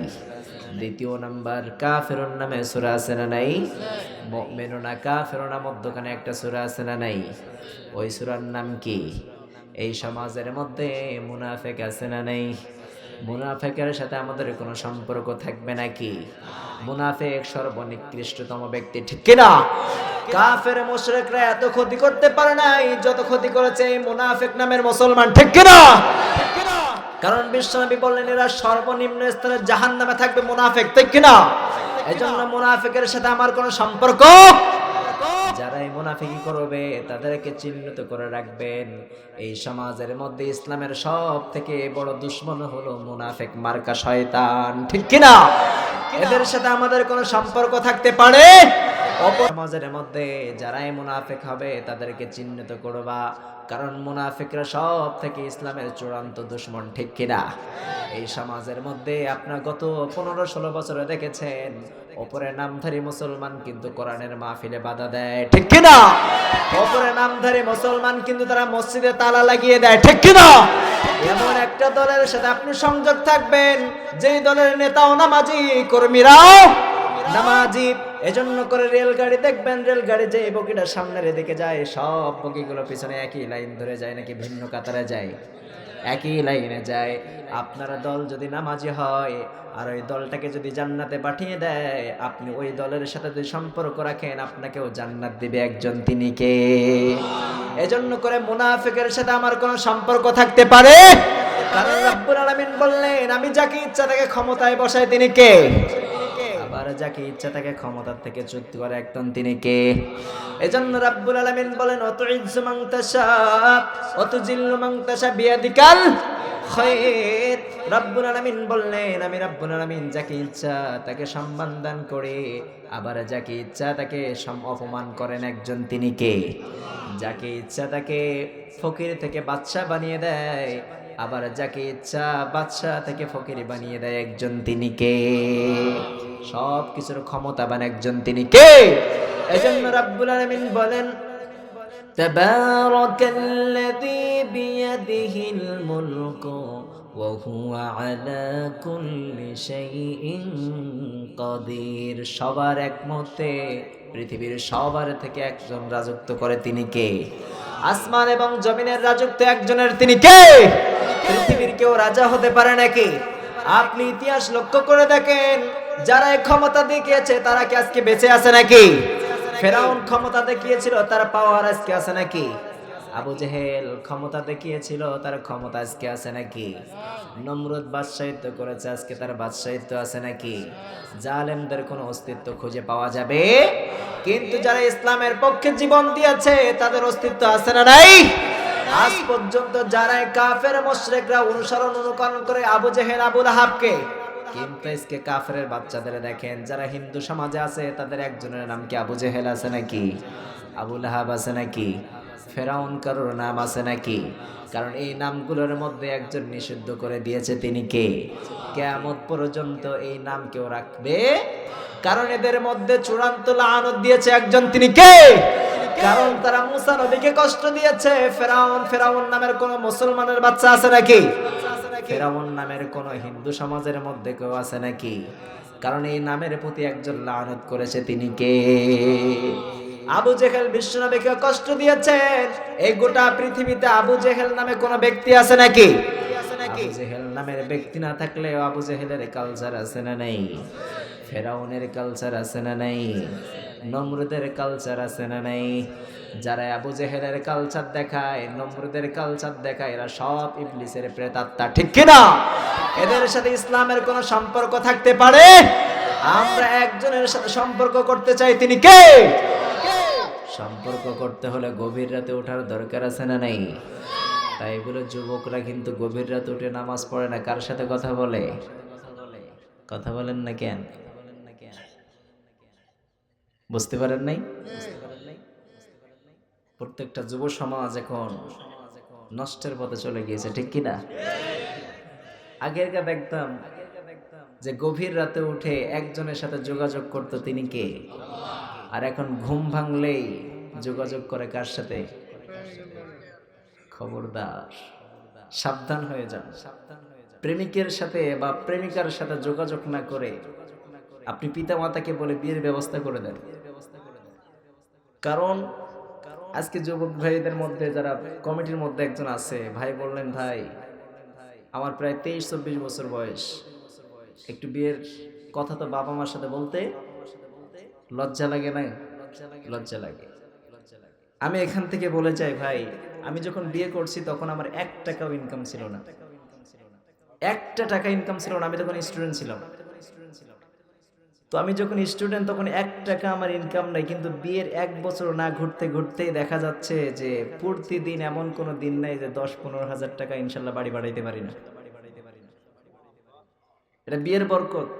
2 নাম্বার কাফিরুন নামে সূরা আছে না নাই? মুমিনুনা কাফিরুনা মধ্যখানে একটা সূরা আছে না নাই? ওই সূরার নাম কি? এই সমাজের মধ্যে মুনাফিক আছে না নাই? মুনাফিকের সাথে আমাদের কোনো সম্পর্ক থাকবে নাকি? মুনাফিক সর্বনিকৃষ্টতম ব্যক্তি, ঠিক কিনা? কাফের মুশরিকরা এত ক্ষতি করতে পারে নাই যত ক্ষতি করেছে এই মুনাফিক নামের মুসলমান, ঠিক কিনা? কারণ বিশ্বনবী বললেন এরা সর্বনিম্ন স্তরে জাহান্নামে থাকবে মুনাফিক, ঠিক কিনা? এজন্য মুনাফিকের সাথে আমার কোনো সম্পর্ক। যারা এই মুনাফিকি করবে তাদেরকে চিহ্নিত করে রাখবেন। এই সমাজের মধ্যে ইসলামের সব থেকে বড় দুশমন হলো মুনাফিক মার্কা শয়তান, ঠিক কিনা? এদের সাথে আমাদের কোনো সম্পর্ক থাকতে পারে? সমাজের মধ্যে যারা এই মুনাফিক হবে তাদেরকে চিহ্নিত করবা, কারণ মুনাফিকরা সব থেকে ইসলামের চূড়ান্ত দুশমন, ঠিক কিনা? এই সমাজের মধ্যে আপনার গত 15-16 বছরে দেখেছেন ওপরে নামধারী মুসলমান কিন্তু কোরআনের মাহফিলে বাধা দেয়, ঠিক কিনা? ওপরে নামধারী মুসলমান কিন্তু তারা মসজিদে তালা লাগিয়ে দেয়, ঠিক কিনা? এমন একটা দলের সাথে আপনি সংযোগ থাকবেন যেই দলের নেতাও নামাজি, কর্মীরাও নামাজি। এজন্য করে রেলগাড়ি দেখবেন, রেলগাড়ি যে বগিটা সামনের দিকে যায় সব বগিগুলো পিছনে একই লাইন ধরে যায় নাকি ভিন্ন কাতারে যায়? একই লাইনে যায়। আপনার দল যদি নামাজি হয় আর ওই দলটাকে যদি জান্নাতে পাঠিয়ে দেয়, আপনি ওই দলের সাথে যদি সম্পর্ক রাখেন আপনাকেও জান্নাত দিবে একজন, তিনি কে? এজন্য করে মুনাফিকের সাথে আমার কোনো সম্পর্ক থাকতে পারে? কারণ রব্বুল আলামিন বললেন আমি যাকে ইচ্ছা তাকে ক্ষমতায় বসাই, তিনি কে? আবার যাকে ইচ্ছা তাকে ক্ষমতা থেকে চ্যুত করে একদম, তিনি কে? এজন্য রব্বুল আলামিন বলেন অতুইজ্জু মান তাশা অতুজিল্লু মান তাশা বিয়াদিকাল খায়র। রব্বুল আলামিন বললেন আমি রব্বুল আলামিন যাকে ইচ্ছা তাকে সম্মান দান করে, আবার যাকে ইচ্ছা তাকে অপমান করেন একজন, তিনি কে? যাকে ইচ্ছা তাকে ফকির থেকে বাদশা বানিয়ে দেয়, আবার যাকে ইচ্ছা বাদশা থেকে ফকির বানিয়ে দেয় একজন, তিনি কে? সব কিছুর ক্ষমতাবান একজন, তিনি কে? এজন্য রাব্বুল আলামিন বলেন তাবারাকাল্লাযী বিয়াদিহিল মুলকু ওয়া হুয়া আলা কুল্লি শাইইন কাদির। সবার একমতে পৃথিবীর সবার থেকে একজন রাজত্ব করে, তিনি কে? আসমান এবং জমিনের রাজত্ব একজনের, তিনি কে? পৃথিবীর কেউ রাজা হতে পারে নাকি? আপনি ইতিহাস লক্ষ্য করে দেখেন, যারা এই ক্ষমতা দেখিয়েছে তারা কি আজকে বেঁচে আছে নাকি? ফেরাউন ক্ষমতা দেখিয়েছিল, তার পাওয়ার আজকে আছে নাকি? আবু জেহেল ক্ষমতা দেখিয়েছিল, তার ক্ষমতা আজকে আছে নাকি? নমরুদ বাদশাহিত্ব করেছে, আজকে তার বাদশাহিত্ব আছে নাকি? জালেমদের কোনো অস্তিত্ব খুঁজে পাওয়া যাবে? কিন্তু যারা ইসলামের পক্ষে জীবন দিয়েছে তাদের অস্তিত্ব আছে না নাই? আজ পর্যন্ত যারা কাফের মুশরিকরা অনুকরণ করে আবু জেহেল আবু লাহাবকে, কিন্তু আজকে কাফেরের বাচ্চাদের দেখেন যারা হিন্দু সমাজে আছে তাদের একজনের নাম কি আবু জেহেল আছে নাকি? আবু লাহাব আছে নাকি? ফেরাউন কারোর নাম আছে নাকি? কারণ এই নামগুলোর মধ্যে একজন নিষিদ্ধ করে দিয়েছে, তিনি কে? কিয়ামত পর্যন্ত এই নাম কেউ রাখবে? কারণ এদের মধ্যে চূড়ান্ত লাআনত দিয়েছে একজন, তিনি কে? কারণ তারা মুসা নবীকে কষ্ট দিয়েছে। ফেরাউন নামের কোন মুসলমানের বাচ্চা আছে নাকি? ফেরাউন নামের কোন হিন্দু সমাজের মধ্যে কেউ আছে নাকি? কারণ এই নামের প্রতি একজন লানত করেছে, তিনি কে? আবু জেহেল বিশ্ব নবীকে কষ্ট দিয়েছেন। এই গোটা পৃথিবীতে আবু জেহেল নামে কোন ব্যক্তি আছে নাকি? আবু জেহেল নামের ব্যক্তি না থাকলে আবু জেহেলের কালচার আছে না নাই? ফেরাউনের কালচার আছে না নাই? নমরুদের কালচার আছে না নাই? যারা আবু জেহেলের কালচার দেখায়, নমরুদের কালচার দেখায়, এরা সব ইবলিসের প্রেতাত্মা, ঠিক কিনা? এদের সাথে ইসলামের কোনো সম্পর্ক থাকতে পারে? আমরা একজনের সাথে সম্পর্ক করতে চাই, তিনি কে? সম্পর্ক করতে হলে গভীর রাতে ওঠার দরকার আছে না নাই? তাই এগুলো যুবকরা কিন্তু গভীর রাতে উঠে নামাজ পড়ে না, কার সাথে কথা বলে? কথা বলেন না কেন? বুঝতে পারেন নাই? প্রত্যেকটা যুব সমাজ এখন নষ্টের পথে চলে গিয়েছে, ঠিক কিনা? আগেরকার দেখতাম যে গভীর রাতে উঠে একজনের সাথে যোগাযোগ করতো, তিনি কে? আর এখন ঘুম ভাঙলেই যোগাযোগ করে কার সাথে? খবরদার, সাবধান হয়ে যান। প্রেমিকের সাথে বা প্রেমিকার সাথে যোগাযোগ না করে আপনি পিতা মাতাকে বলে বিয়ের ব্যবস্থা করে দেন। কারণ আজকে যুবক ভাইদের মধ্যে যারা কমিটির মধ্যে একজন আছে, ভাই বললেন ভাই আমার প্রায় 23-24 বছর বয়স। একটু বিয়ের কথা তো বাবা মার সাথে বলতে লজ্জা লাগে না? লজ্জা লাগে। আমি এখান থেকে বলে যাই ভাই, আমি যখন বিয়ে করছি তখন আমার 1 টাকাও ইনকাম ছিল না। 1টা টাকা ইনকাম ছিল না, আমি তখন স্টুডেন্ট ছিলাম। তো আমি যখন স্টুডেন্ট তখন 1 টাকা আমার ইনকাম নাই, কিন্তু বিয়ের 1 বছর না ঘুরতে ঘুরতেই দেখা যাচ্ছে যে প্রতিদিন এমন কোনো দিন নাই যে 10-15 হাজার টাকা ইনশাল্লাহ বাড়ি বাড়াইতে পারি না। এটা বিয়ের বরকত।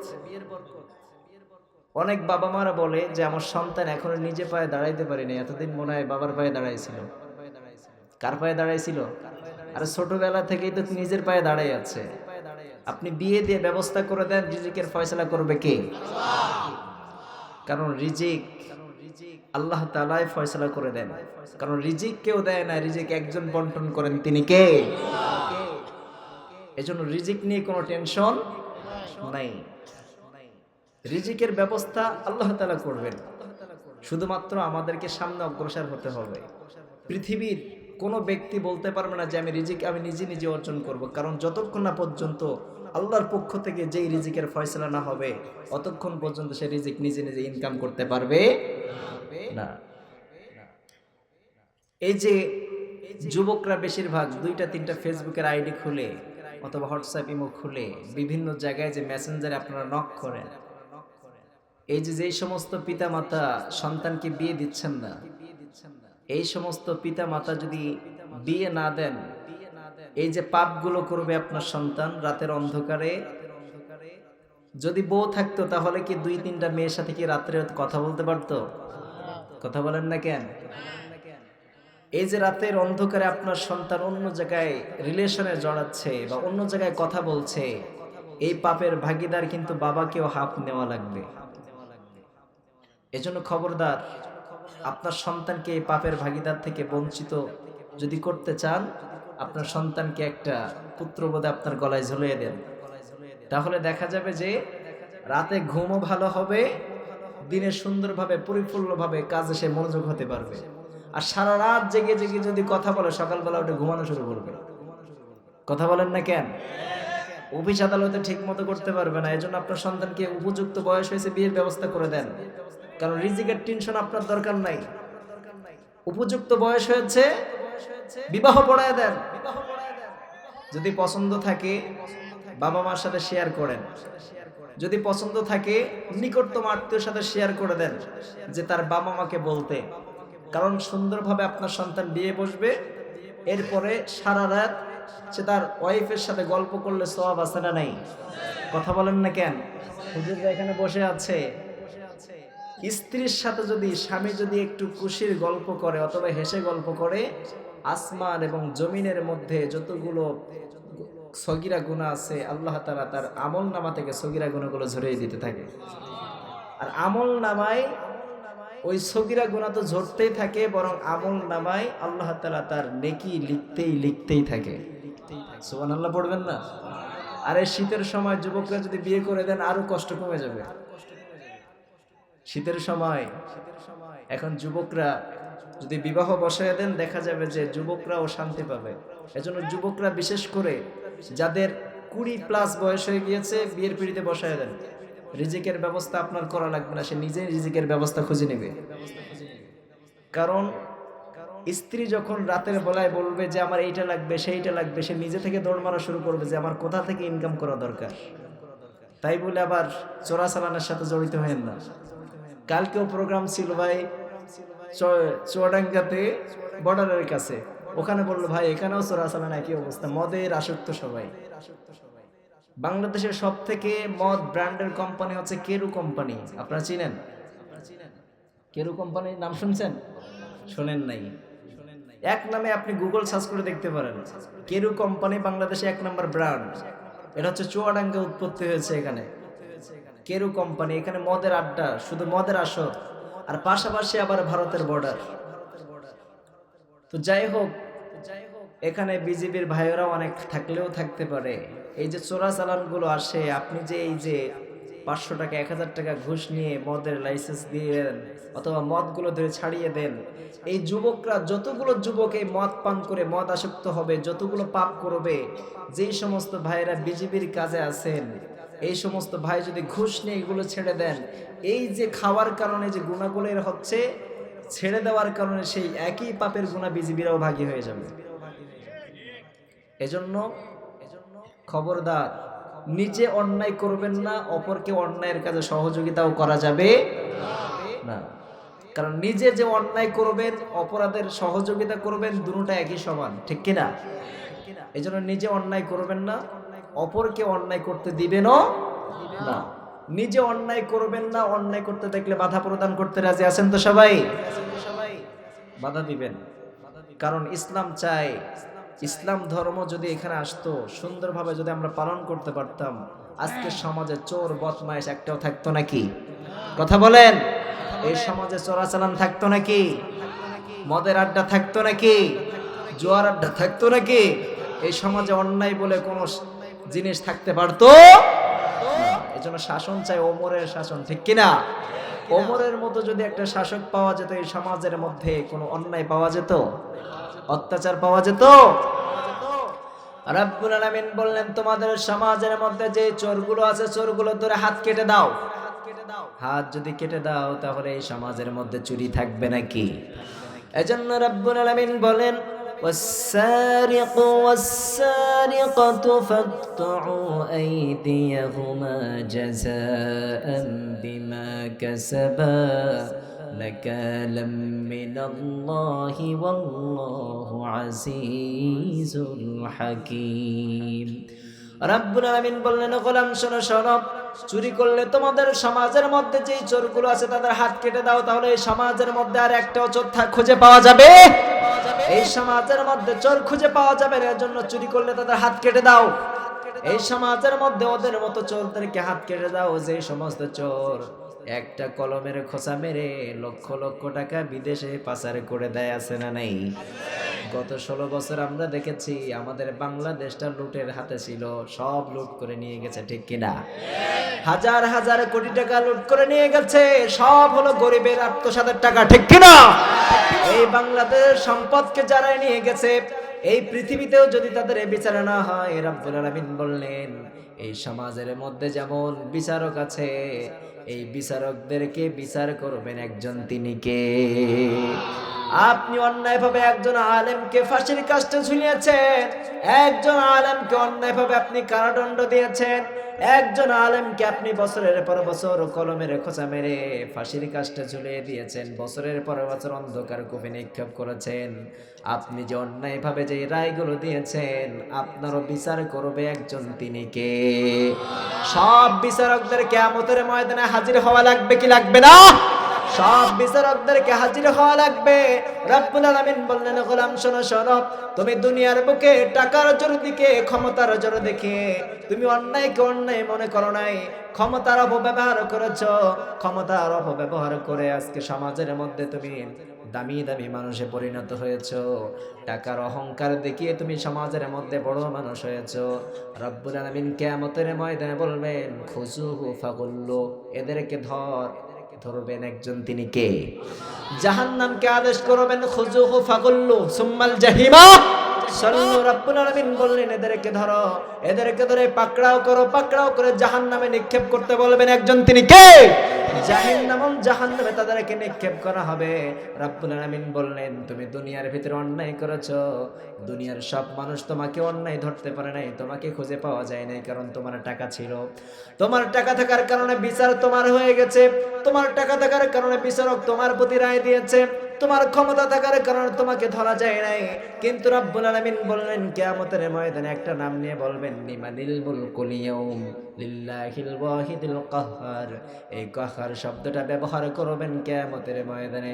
অনেক বাবা মারা বলে যে আমার সন্তান এখনো নিজে পায়ে দাঁড়াইতে পারেনি, এতদিন মনে হয় বাবার পায়ে দাঁড়াইছিল। কার পায়ে দাঁড়াইছিল? আরে ছোটবেলা থেকেই তো নিজের পায়ে দাঁড়াই আছে। আপনি বিয়ে দিয়ে ব্যবস্থা করে দেন, রিজিকের ফয়সালা করবে কে? কারণ রিজিক আল্লাহ তাআলাই ফয়সালা করে দেন। কারণ রিজিক কেউ দেয় না, রিজিক একজন বন্টন করেন, তিনি কে? এজন্য রিজিক নিয়ে কোনো টেনশন নাই। রিজিকের ব্যবস্থা আল্লাহ তাআলা করবেন, শুধুমাত্র আমাদেরকে সামনে অগ্রসর হতে হবে। পৃথিবীর কোনো ব্যক্তি বলতে পারবে না যে আমি রিজিক আমি নিজে নিজে অর্জন করব, কারণ যতক্ষণ না পর্যন্ত আল্লাহর পক্ষ থেকে যেই রিজিকের ফয়সালা না হবে অতক্ষণ পর্যন্ত সে রিজিক নিজে নিজে ইনকাম করতে পারবে না। এই যে যুবকরা বেশিরভাগ 2টা-3টা ফেসবুকের আইডি খুলে অথবা হোয়াটসঅ্যাপ ইমো খুলে বিভিন্ন জায়গায় যে মেসেঞ্জারে আপনারা নক করেন, এই যে যেই সমস্ত পিতামাতা সন্তানকে বিয়ে দিচ্ছেন না, এই সমস্ত পিতামাতা যদি বিয়ে না দেন, এই যে পাপগুলো করবে আপনার সন্তান রাতের অন্ধকারে। যদি বউ থাকতো তাহলে কি 2-3টা মেয়ের সাথে কি রাত্রে কথা বলতে পারতো? কথা বলেন না কেন? এই যে রাতের অন্ধকারে আপনার সন্তান অন্য জায়গায় রিলেশনে জড়াচ্ছে বা অন্য জায়গায় কথা বলছে, এই পাপের ভাগীদার কিন্তু বাবাকেও হাফ নেওয়া লাগবে। এজন্য খবরদার, আপনার সন্তানকে এই পাপের ভাগীদার থেকে বঞ্চিত যদি করতে চান, আপনার সন্তানকে একটা পুত্রবধূ আপনার গলায় ঝুলিয়ে দেন। তাহলে দেখা যাবে যে রাতে ঘুমও ভালো হবে, দিনে সুন্দরভাবে পরিপূর্ণভাবে কাজে সে মনোযোগ হতে পারবে। আর সারা রাত জেগে জেগে যদি কথা বলে, সকালবেলা উঠে ঘুমানো শুরু করবে। কথা বলেন না কেন? অফিস আদালতে ঠিক মতো করতে পারবে না। এজন্য আপনার সন্তানকে উপযুক্ত বয়স হয়েছে বিয়ের ব্যবস্থা করে দেন, কারণ রিজিকের টেনশন আপনার দরকার নাই। উপযুক্ত বয়স হয়েছে, বিবাহ পড়ায় দেন। যদি পছন্দ থাকে বাবা মার সাথে শেয়ার করেন, যদি পছন্দ থাকে নিকটতম আত্মীয়ের সাথে শেয়ার করে দেন যে তার বাবা মাকে বলতে। কারণ সুন্দরভাবে আপনার সন্তান বিয়ে বসবে, এরপরে সারা রাত সে তার ওয়াইফের সাথে গল্প করলে সওয়াব আছে না নাই? কথা বলেন না কেন? হুজুররা এখানে বসে আছে, স্ত্রীর সাথে যদি স্বামী যদি একটু খুশির গল্প করে অথবা হেসে গল্প করে, আসমান এবং জমিনের মধ্যে যতগুলো সগীরা গুনাহ আছে আল্লাহ তাআলা তার আমল নামা থেকে সগীরা গুনাহগুলো ঝরিয়ে দিতে থাকে। আর আমল নামায় ওই সগীরা গুনাহ তো ঝরতেই থাকে, বরং আমল নামায় আল্লাহ তাআলা তার নেকি লিখতেই থাকে। সুবহানাল্লাহ পড়বেন না? আর এই শীতের সময় যুবকরা যদি বিয়ে করে দেন আরো কষ্ট কমে যাবে। শীতের সময় এখন যুবকরা যদি বিবাহ বসায় দেন, দেখা যাবে যে যুবকরাও শান্তি পাবে। এজন্য যুবকরা বিশেষ করে যাদের 20+ বয়স হয়ে গিয়েছে, বিয়ের পিড়িতে বসায় দেন। রিজিকের ব্যবস্থা আপনার করা লাগবে না, সে নিজেই রিজিকের ব্যবস্থা খুঁজে নেবে। কারণ স্ত্রী যখন রাতের বেলায় বলবে যে আমার এইটা লাগবে সেইটা লাগবে, সে নিজে থেকে দৌড় মারা শুরু করবে যে আমার কোথা থেকে ইনকাম করা দরকার। তাই বলে আবার চোরাচালানের সাথে জড়িত হয়েন না। কালকেও প্রোগ্রাম ছিল ভাই চুয়াডাঙ্গাতে বর্ডারের কাছে, ওখানে বললো ভাই এখানেও চোরাচালান একই অবস্থা, মদের আসক্ত সবাই। বাংলাদেশের সব থেকে মদ ব্র্যান্ডের কোম্পানি হচ্ছে কেরু কোম্পানি। আপনারা চিনেন কেরু কোম্পানির নাম? শুনছেন? শোনেন নাই? এক নামে আপনি গুগল সার্চ করে দেখতে পারেন। কেরু কোম্পানি বাংলাদেশে 1 নম্বর ব্র্যান্ড। এটা হচ্ছে চুয়াডাঙ্গা উৎপত্তি হয়েছে এখানে কেরু কোম্পানি। এখানে মদের আড্ডা, শুধু মদের আসর, আর পাশাপাশি আবার ভারতের বর্ডার। তো যাই হোক, এখানে বিজেপির ভাইয়েরা অনেক থাকলেও থাকতে পারে। এই যে চোরাচালানগুলো আসে, আপনি যে এই যে 500 টাকা 1000 টাকা ঘুষ নিয়ে মদের লাইসেন্স দিয়ে দেন, অথবা মদগুলো ধরে ছাড়িয়ে দেন। এই যুবকরা, যতগুলো যুবক এই মদ পান করে মদ আসক্ত হবে, যতগুলো পাপ করবে, যেই সমস্ত ভাইরা বিজিবির কাজে আছেন, এই সমস্ত ভাই যদি ঘুষ নিয়ে এগুলো ছেড়ে দেন, এই যে খাওয়ার কারণে যে গুণাগুলোর হচ্ছে, ছেড়ে দেওয়ার কারণে সেই একই পাপের গুণা বিজিবিরাও ভাগী হয়ে যাবে। এজন্য খবরদার, নিজে অন্যায় করবেন না, অপরকে অন্যায়ের কাজে সহযোগিতাও করা যাবে না। কারণ নিজে যে অন্যায় করবেন, অপরাধের সহযোগিতা করবেন, দুটোটা একই সমান, ঠিক কিনা? এজন্য নিজে অন্যায় করবেন না, অপরকে অন্যায় করতে দিবেনও না। নিজে অন্যায় করবেন না, অন্যায় করতে দেখলে বাধা প্রদান করতে রাজি আছেন তো সবাই? বাধা দিবেন। কারণ ইসলাম চায়, ইসলাম ধর্ম যদি এখানে আসতো, সুন্দরভাবে যদি আমরা পালন করতে পারতাম, আজকে সমাজে চোর বদমাইশ একটাও থাকতো নাকি? কথা বলেন। এই সমাজে চোরাচালান থাকতো নাকি? মদের আড্ডা থাকতো নাকি? জুয়ার আড্ডা থাকতো নাকি? এই সমাজে অন্যায় বলে কোনো জিনিস থাকতে পারতো? এজন্য শাসন চাই, ওমরের শাসন, ঠিক কিনা? ওমরের মতো যদি একটা শাসক পাওয়া যেত, এই সমাজের মধ্যে কোনো অন্যায় পাওয়া যেত, অত্যাচার পাওয়া যেত? রাব্বুল আলামিন বললেন, তোমাদের সমাজের মধ্যে যে চোরগুলো আছে, চোরগুলো ধরে হাত কেটে দাও। হাত যদি কেটে দাও, তাহলে এই সমাজের মধ্যে চুরি থাকবে নাকি? এজন্য রাব্বুল আলামিন বলেন, والسارق والسارقة فاقطعوا أيديهما جزاء بما كسبا نكالا من الله والله عزيز حكيم। রাব্বুল আলামিন বললেন, গোলাম শোনো শোনো, চুরি করলে তোমাদের সমাজের মধ্যে যেই চোরগুলো আছে তাদের হাত কেটে দাও, তাহলে এই সমাজের মধ্যে আর একটাও চোর খুঁজে পাওয়া যাবে? এই সমাজের মধ্যে চোর খুঁজে পাওয়া যাবে না, এর জন্য চুরি করলে তাদের হাত কেটে দাও। এই সমাজের মধ্যে ওদের মতো চোরদেরকে হাত কেটে দাও, যে সমস্ত চোর একটা কলমের খোঁচা মেরে লক্ষ লক্ষ টাকা বিদেশে পাচার করে দেয়, আছে না নাই? গত 16 বছর আমরা দেখেছি আমাদের বাংলাদেশটা লুটের হাতে ছিল, সব লুট করে নিয়ে গেছে, ঠিক কিনা? হাজার হাজার কোটি টাকা লুট করে নিয়ে গেছে, সব হলো গরিবের আত্মসাতের টাকা, ঠিক কিনা? এই বাংলাদেশের সম্পদকে যারা নিয়ে গেছে, এই পৃথিবীতেও যদি তাদের বিচার না হয়, রাব্বুল আলামিন বললেন, এই সমাজের মধ্যে যেমন বিচারক আছে, এই বিচারকদেরকে বিচার করবেন একজন, তিনি কে? আপনি অন্যায়ভাবে একজন আলেমকে ফাঁসির কাস্টে ঝুলিয়েছেন, একজন আলেমকে অন্যায়ভাবে আপনি কারাদণ্ড দিয়েছেন, একজন আলেমকে আপনি বছরের পর বছর কলমের খোঁচা মেরে ফাঁসির কাস্টে ঝুলিয়ে দিয়েছেন, বছরের পর বছর অন্ধকার কূপে নিক্ষেপ করেছেন। আপনি যে অন্যায়ভাবে যে রায়গুলো দিয়েছেন, আপনারও বিচার করবে একজন, তিনি কে? সব বিচারকদের কিয়ামতের ময়দানে হাজির হওয়া লাগবে কি লাগবে না? সব বিচারকদেরকে হাজির হওয়া লাগবে। রাব্বুল আলামিন বললেন, গোলাম শোনো শোনো, তুমি দুনিয়ার বুকে টাকার জোর দিকে, ক্ষমতার জোর দেখে তুমি অন্যায়কে অন্যায় মনে করো নাই, ক্ষমতার অপব্যবহার করেছো। ক্ষমতার অপব্যবহার করে আজকে সমাজের মধ্যে তুমি দামি দামি মানুষে পরিণত হয়েছো, টাকার অহংকার দেখিয়ে তুমি সমাজের মধ্যে বড় মানুষ হয়েছো। রাব্বুল আলামিন কিয়ামতের ময়দানে বলবেন, খুজুহু ফাগুল্লু, এদেরকে ধরবেন একজন, তিনি কে? জাহান্নামকে আদেশ করবেন, খুজুহু ফাগুল্লু সুম্মাল জাহিমা সাল্লু। রাব্বুল আলামিন বললেন, এদেরকে ধরো, এদেরকে ধরে পাকড়াও করো, পাকড়াও করে জাহান্নামে নিক্ষেপ করতে বলবেন একজন, তিনি কে? জাহান্নামে তাদেরকে নিক্ষেপ করা হবে। রাব্বুল আলামিন বললেন, তুমি দুনিয়ার ভিতরে অন্যায় করেছো, দুনিয়ার সব মানুষ তোমাকে অন্যায় ধরতে পারে নাই, তোমাকে খুঁজে পাওয়া যায় নাই, কারণ তোমার টাকা ছিল। তোমার টাকা থাকার কারণে বিচার তোমার হয়ে গেছে, তোমার টাকা থাকার কারণে বিচারক তোমার প্রতি রায় দিয়েছে, তোমার ক্ষমতা থাকার কারণে তোমাকে ধরা যায় নাই। কিন্তু রাব্বুল আলামিন বললেন, কিয়ামতের ময়দানে একটা নাম নিয়ে বলবেন, লিমানিল মুলকুল ইয়াউম লিল্লাহিল ওয়াহিদিল কাহ্হার। এই কাহ্হার শব্দটা ব্যবহার করবেন কিয়ামতের ময়দানে।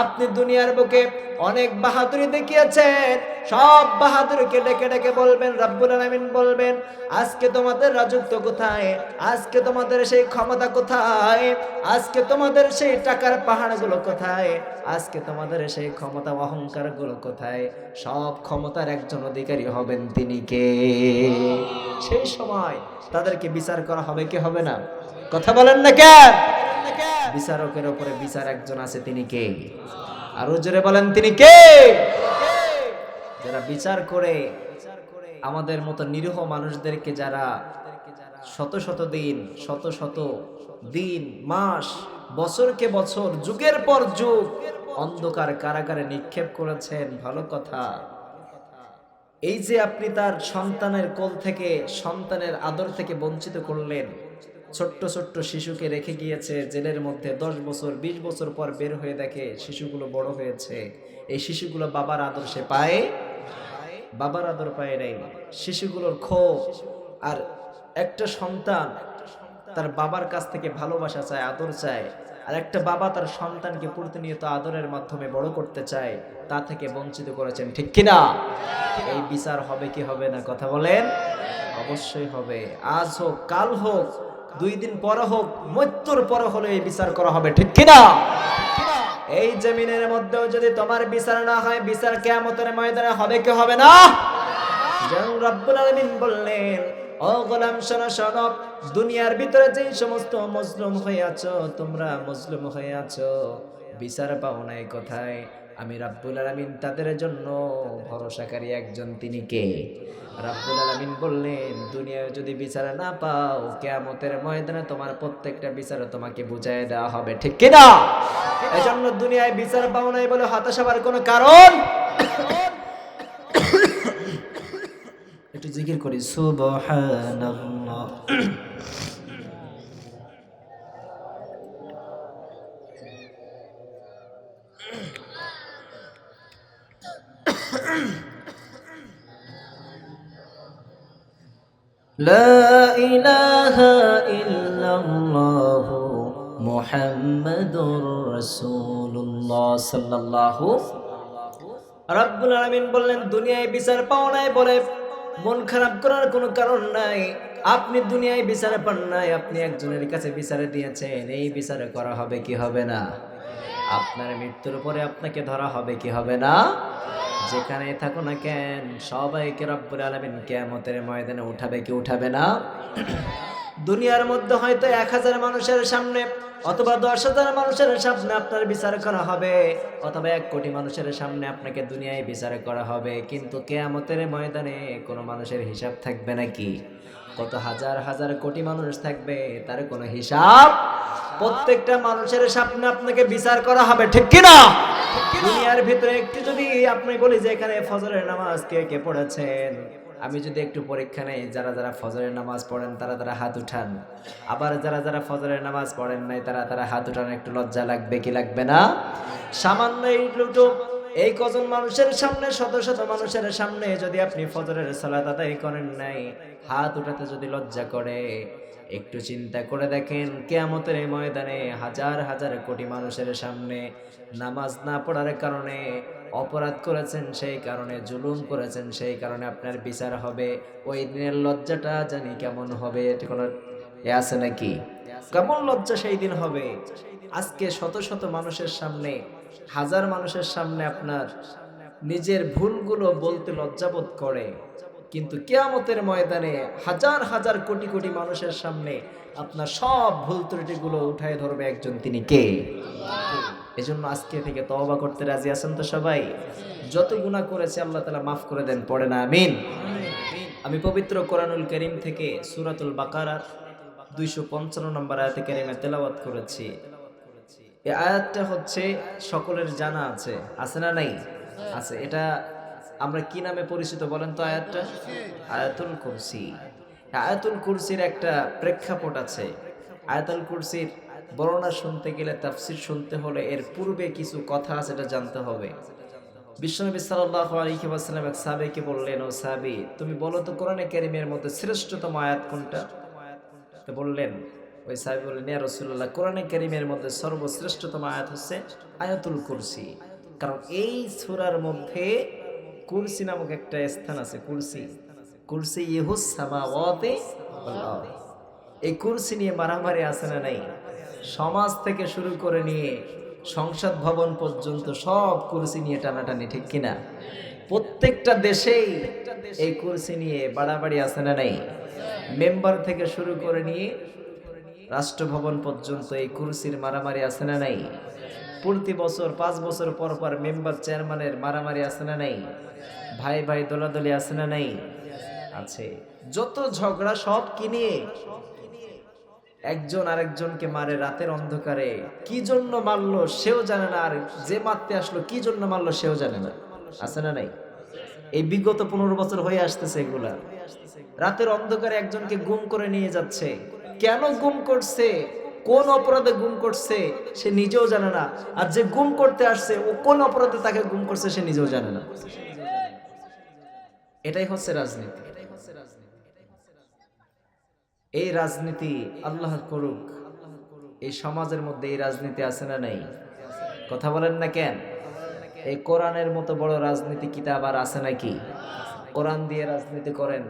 আপনি দুনিয়ার বুকে অনেক বাহাদুরি দেখিয়েছেন, সব বাহাদুরকে ডেকে ডেকে বলবেন, রব্বুল আলামিন বলবেন, আজকে তোমাদের রাজত্ব কোথায়? আজকে তোমাদের সেই ক্ষমতা কোথায়? আজকে তোমাদের সেই টাকার পাহাড়গুলো কোথায়? আজকে তোমাদের সেই ক্ষমতা অহংকার গুলো কোথায়? সব ক্ষমতার একজন অধিকারী হবেন তিনি কে? সেই সময় তাদেরকে বিচার করা হবে কি হবে না? কথা বলেন না কেন? বিচারকের উপরে বিচার একজন আছে, তিনি কে? আরো জোরে বলেন, তিনি কে? যারা বিচার করে আমাদের মতো নিরীহ মানুষদেরকে, যারা শত শত দিন, শত শত দিন, মাস, বছরকে বছর, যুগের পর যুগ অন্ধকার কারাগারে নিক্ষেপ করেছেন, ভালো কথা। এই যে আপনি তার সন্তানের কোল থেকে, সন্তানের আদর থেকে বঞ্চিত করলেন, ছোট্ট ছোট্ট শিশুকে রেখে গিয়েছে জেলের মধ্যে, 10 বছর 20 বছর পর বের হয়ে দেখে শিশুগুলো বড় হয়েছে। এই শিশুগুলো বাবার আদর সে পায়? বাবার আদর পায় নাই। শিশুগুলোর ক্ষোভ। আর একটা সন্তান তার বাবার কাছ থেকে ভালোবাসা চায়, আদর চায়, আর একটা বাবা তার সন্তানকে প্রতিনিয়ত আদরের মাধ্যমে বড় করতে চায়, তা থেকে বঞ্চিত করেছেন, ঠিক কিনা? এই বিচার হবে কি হবে না? কথা বলেন। অবশ্যই হবে। আজ হোক, কাল হোক, 2 দিন পরে হোক, মৃত্যুর পরে হলে এই বিচার করা হবে, ঠিক কিনা? এই জমিনের মধ্যেও যদি তোমার বিচার না হয়, বিচার কিয়ামতের ময়দানে হবে কি হবে না? যেমন রব্বুল আলামিন বললেন, ও গোলাম শোনো শোনো, দুনিয়ার ভিতরে যেই সমস্ত মজলুম হয়ে আছো, তোমরা মজলুম হয়ে আছো, বিচার পাও নাই কোথায়? আমি রব্বুল আলামিন তাদের জন্য ভরসাকারী একজন, তিনি কে? রব্বুল আলামিন বললেন, দুনিয়ায় যদি বিচার না পাও, কিয়ামতের ময়দানে তোমার প্রত্যেকটা বিচার তোমাকে বুঝায় দেওয়া হবে, ঠিক কি না? এজন্য দুনিয়ায় বিচার পাও নাই বলে হতাশ হবার কোনো কারণ। একটু জিকির করি, সুবহানাল্লাহ। লা ইলাহা ইল্লাল্লাহ মুহাম্মাদুর রাসূলুল্লাহ সাল্লাল্লাহু। রব্বুল আলামিন বললেন, দুনিয়ায় বিচার পাও নাই বলে মন খারাপ করার কোনো কারণ নাই। আপনি দুনিয়ায় বিচার পান নাই, আপনি একজনের কাছে বিচারে দিয়েছেন, এই বিচারে করা হবে কি হবে না? আপনার মৃত্যুর পরে আপনাকে ধরা হবে কি হবে না? যেখানে থাকো না কেন, সবাইকে রব্বুল আলামিন কিয়ামতের ময়দানে উঠাবে কি উঠাবে না? দুনিয়ার মধ্যে হয়তো 1000 মানুষের সামনে অথবা 10,000 মানুষের সামনে আপনার বিচার করা হবে, অথবা 1 কোটি মানুষের সামনে আপনাকে দুনিয়ায় বিচার করা হবে, কিন্তু কিয়ামতের ময়দানে কোনো মানুষের হিসাব থাকবে নাকি? কত হাজার হাজার কোটি মানুষ থাকবে, তার কোনো হিসাব? প্রত্যেকটা মানুষের সামনে আপনাকে বিচার করা হবে, ঠিক কি না? দুনিয়ার ভিতরে একটু যদি আপনি বলি যে এখানে ফজরের নামাজ কে কে পড়েছেন, আমি যদি একটু পরীক্ষা নেই, যারা যারা ফজরের নামাজ পড়েন তারা তারা হাত উঠান, আবার যারা যারা ফজরের নামাজ পড়েন নাই তারা তারা হাত উঠান। একটু লজ্জা লাগবে কি লাগবে না? সামান্য এই কজন মানুষের সামনে, শত শত মানুষের সামনে যদি আপনি ফজরের সালাত আদায় করেন নাই, হাত উঠাতে যদি লজ্জা করে, একটু চিন্তা করে দেখেন কিয়ামতের এই ময়দানে হাজার হাজার কোটি মানুষের সামনে নামাজ না পড়ার কারণে অপরাধ করেছেন, সেই কারণে জুলুম করেছেন, সেই কারণে আপনার বিচার হবে। ওই দিনের লজ্জাটা জানি কেমন হবে, এটা কোনো আছে নাকি? কেমন লজ্জা সেই দিন হবে। আজকে শত শত মানুষের সামনে, হাজার মানুষের সামনে আপনার নিজের ভুলগুলো বলতে লজ্জাবোধ করে, কিন্তু কিয়ামতের ময়দানে হাজার হাজার কোটি কোটি মানুষের সামনে আপনার সব ভুল ত্রুটিগুলো উঠায় ধরবে একজন, তিনি কে? এজন্য আজকে থেকে তওবা করতে রাজি আছেন তো সবাই? যত গুনাহ করেছে আল্লাহ তাআলা মাফ করে দেন, পড়ে না আমিন। আমি পবিত্র কোরআনুল কারীম থেকে সূরাতুল বাকারার 255 নম্বর আয়াতে কারিমা তেলাওয়াত করেছি। এই আয়াতটা হচ্ছে সকলের জানা আছে, আছে না নাই? আছে। এটা আমরা কি নামে পরিচিত বলেন তো? আয়াতটা আয়াতুল কুরসি। আয়াতুল কুরসির একটা প্রেক্ষাপট আছে। আয়াতুল কুরসির বর্ণনা শুনতে গেলে, তাফসীর শুনতে হলে এর পূর্বে কিছু কথা আছে, এটা জানতে হবে। বিশ্বনবী সাল্লাল্লাহু আলাইহি ওয়াসাল্লাম এক সাহাবীকে বললেন, ও সাহাবী, তুমি বলো তো কোরআনে কারীমের মধ্যে শ্রেষ্ঠতম আয়াত কোনটা? তো বললেন, ওই সাহাবী বললেন, ইয়া রাসূলুল্লাহ, কোরআনে কারীমের মধ্যে সর্বশ্রেষ্ঠতম আয়াত হচ্ছে আয়াতুল কুরসি। কারণ এই সূরার মধ্যে কুরসি নামক একটা স্থান আছে, কুরসি, কুরসি ইহুস সামাওয়াতি ওয়াল আরদ। এই কুরসি নিয়ে মারামারি আছে না নাই? সমাজ থেকে শুরু করে নিয়ে সংসদ ভবন পর্যন্ত সব কুরসি নিয়ে টানাটানি, ঠিক কিনা? প্রত্যেকটা দেশেই এই কুরসি নিয়ে বাড়াবাড়ি আছে না নাই? মেম্বার থেকে শুরু করে নিয়ে রাষ্ট্রভবন পর্যন্ত এই কুরসির মারামারি আছে না নাই? প্রতি বছর 5 বছর পর পর মেম্বার চেয়ারম্যানের মারামারি আছে না নাই? ভাই ভাই দোলাদলি আছে না নাই? আছে। যত ঝগড়া সব কি নিয়ে? একজন আরেকজনকে মারে রাতের অন্ধকারে, কি জন্য মারলো সেও জানে না, আর যে মারতে আসলো কি জন্য মারলো সেও জানে না, আছে না নাই? এই বিগত 15 বছর হয়ে আসতেছে এগুলা। রাতের অন্ধকারে একজনকে গুম করে নিয়ে যাচ্ছে, কেন গুম করছে, কোন অপরাধে গুম করছে সে নিজেও জানে না, আর যে গুম করতে আসছে ও কোন অপরাধে তাকে গুম করছে সে নিজেও জানে না। এটাই হচ্ছে রাজনীতি। এই রাজনীতি আল্লাহ করুক, এই সমাজের মধ্যে এই রাজনীতি আছে না নাই? কথা বলেন না কেন? এই কোরআনের মতো বড় রাজনীতি কিতাব আর আছে নাকি? কোরআন দিয়ে রাজনীতি করেন,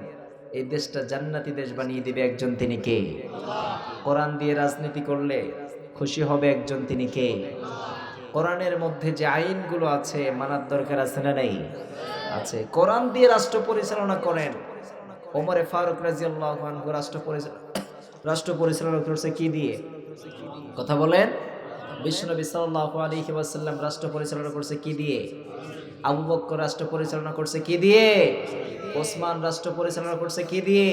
এই দেশটা জান্নাতি দেশ বানিয়ে দিবে একজন, তিনি কে? কোরআন দিয়ে রাজনীতি করলে খুশি হবে একজন, তিনি কে? কোরআনের মধ্যে যে আইনগুলো আছে মানার দরকার আছে না নাই? আছে। কোরআন দিয়ে রাষ্ট্র পরিচালনা করেন। ওমরে ফারুক রাদিয়াল্লাহু আনহু রাষ্ট্র পরিচালনা করছে কি দিয়ে? কথা বলেন। বিশ্বনবী সাল্লাল্লাহু আলাইহি ওয়াসাল্লাম রাষ্ট্র পরিচালনা করছে কি দিয়ে? আবু বকর রাষ্ট্র পরিচালনা করছে কি দিয়ে? ওসমান রাষ্ট্র পরিচালনা করছে কি দিয়ে?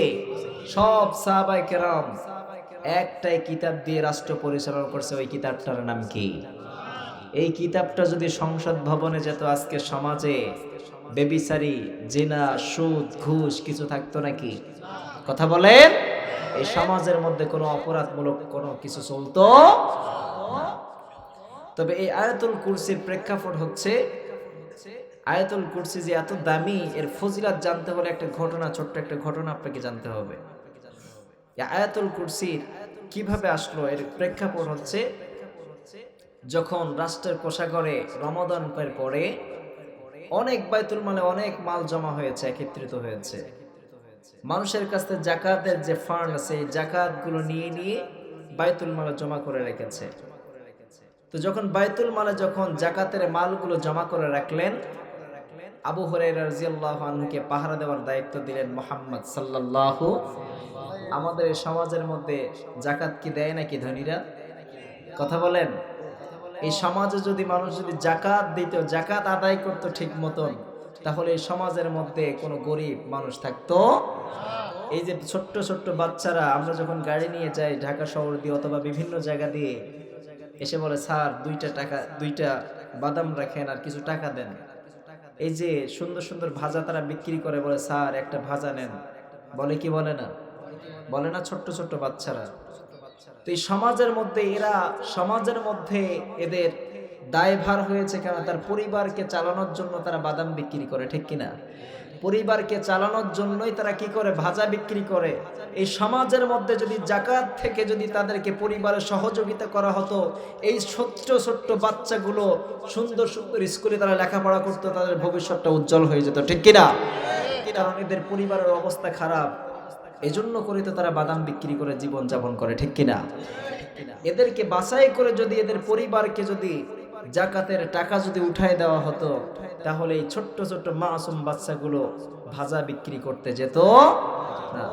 সব সাহাবায়ে কেরাম একটাই কিতাব দিয়ে রাষ্ট্র পরিচালনা করছে, ওই কিতাবটার নাম কি? এই কিতাবটা যদি সংসদ ভবনে যেত, আজকে সমাজে বেবিচারি, জিনা, সুদ, ঘুষ কিছু থাকতো নাকি? কথা বলেন। এই সমাজের মধ্যে কোনো অপরাধমূলক কোনো কিছু চলতো না। তবে এই আয়াতুল কুরসির প্রেক্ষাপট হচ্ছে, আয়াতুল কুরসি যে এত দামি, এর ফজিলত জানতে হলে একটা ঘটনা, ছোট্ট একটা ঘটনা আপনাকে জানতে হবে। এই আয়াতুল কুরসির কিভাবে আসলো, এর প্রেক্ষাপট হচ্ছে, যখন রাষ্ট্রের কোষাগারে রমাদান পরে অনেক বাইতুল মালে অনেক মাল জমা হয়েছে, একত্রিত হয়েছে, মানুষের কাছে জাকাতের যে ফান্ড আছে এই জাকাত গুলো নিয়ে নিয়ে বাইতুল মালে জমা করে রেখেছে। তো যখন বাইতুল মালে যখন জাকাতের মালগুলো জমা করে রাখলেন, আবু হুরায়রা রাদিয়াল্লাহু আনহুকে পাহারা দেওয়ার দায়িত্ব দিলেন মুহাম্মদ সাল্লাল্লাহু। আমাদের এই সমাজের মধ্যে জাকাত কি দেয় নাকি ধনীরা? কথা বলেন। এই সমাজে যদি মানুষ যদি জাকাত দিত, জাকাত আদায় করতো ঠিক মতন, তাহলে এই সমাজের মধ্যে কোনো গরিব মানুষ থাকতো। এই যে ছোট্ট ছোট্ট বাচ্চারা, আমরা যখন গাড়ি নিয়ে যাই ঢাকা শহর দিয়ে অথবা বিভিন্ন জায়গা দিয়ে, এসে বলে স্যার 2টা বাদাম রাখেন আর কিছু টাকা দেন। এই যে সুন্দর সুন্দর ভাজা তারা বিক্রি করে, বলে স্যার একটা ভাজা নেন। বলে কি বলে না? বলে না? ছোট্ট ছোট্ট বাচ্চারা। তো এই সমাজের মধ্যে এরা, সমাজের মধ্যে এদের দায়ভার হয়েছে কেন? তার পরিবারকে চালানোর জন্য তারা বাদাম বিক্রি করে, ঠিক কিনা? পরিবারকে চালানোর জন্যই তারা কি করে? ভাজা বিক্রি করে। এই সমাজের মধ্যে যদি জাকাত থেকে যদি তাদেরকে পরিবারের সহযোগিতা করা হতো, এই ছোট্ট ছোট্ট বাচ্চাগুলো সুন্দর সুন্দর স্কুলে তারা লেখাপড়া করতো, তাদের ভবিষ্যৎটা উজ্জ্বল হয়ে যেত, ঠিক কিনা? কারণ এদের পরিবারের অবস্থা খারাপ, এজন্য করে তো তারা বাদাম বিক্রি করে জীবন যাপন করে, ঠিক কিনা? এদেরকে বাছাই করে যদি এদের পরিবারকে যদি জাকাতের টাকা যদি উঠায় দেওয়া হতো, তাহলে এই ছোট্ট ছোট্ট মাসুম বাচ্চাগুলো ভাজা বিক্রি করতে যেত না।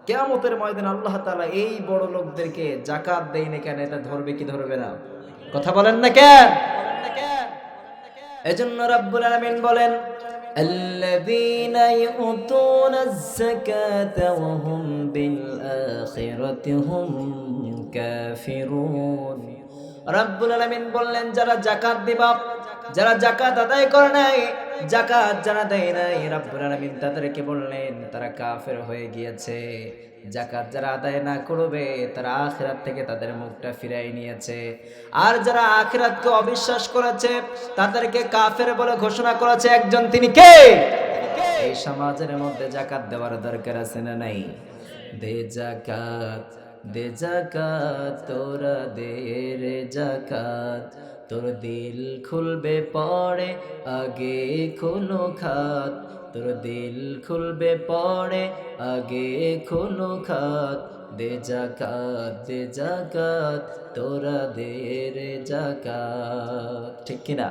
কিয়ামতের ময়দানে আল্লাহ তাআলা এই বড় লোকদেরকে জাকাত দেয় না কেন, এটা ধরবে কি ধরবে না? কথা বলেন না কেন? এজন্য রাব্বুল আলামিন বলেন, الذين يؤتون الزكاة وهم بالآخرة هم كافرون। রাব্বুল আলামিন বললেন, যারা জাকাত দিবা, যারা জাকাত আদায় করে নাই, জাকাত যারা দেয় নাই, রাব্বুল আলামিন তাদেরকে বললেন তারা কাফের হয়ে গিয়েছে। জাকাত যারা আদায় না করবে তারা আখিরাত থেকে তাদের মুখটা ফিরাই নিয়েছে। আর যারা আখিরাতকে অবিশ্বাস করেছে তাদেরকে কাফের বলে ঘোষণা করেছে একজন, তিনি কে? এই সমাজের মধ্যে জাকাত দেওয়ার দরকার আছে না নাই? দে জাকাত, দে জাকাত, তোরা দে রে জাকাত, তোর দিল খুলবে পরে, আগে খোলো খাত। তোর দিল খুলবে পরে, আগে খোলো খাত। দে জাকাত, দে জাকাত, তোরা দে রে জাকাত। ঠিক কিনা?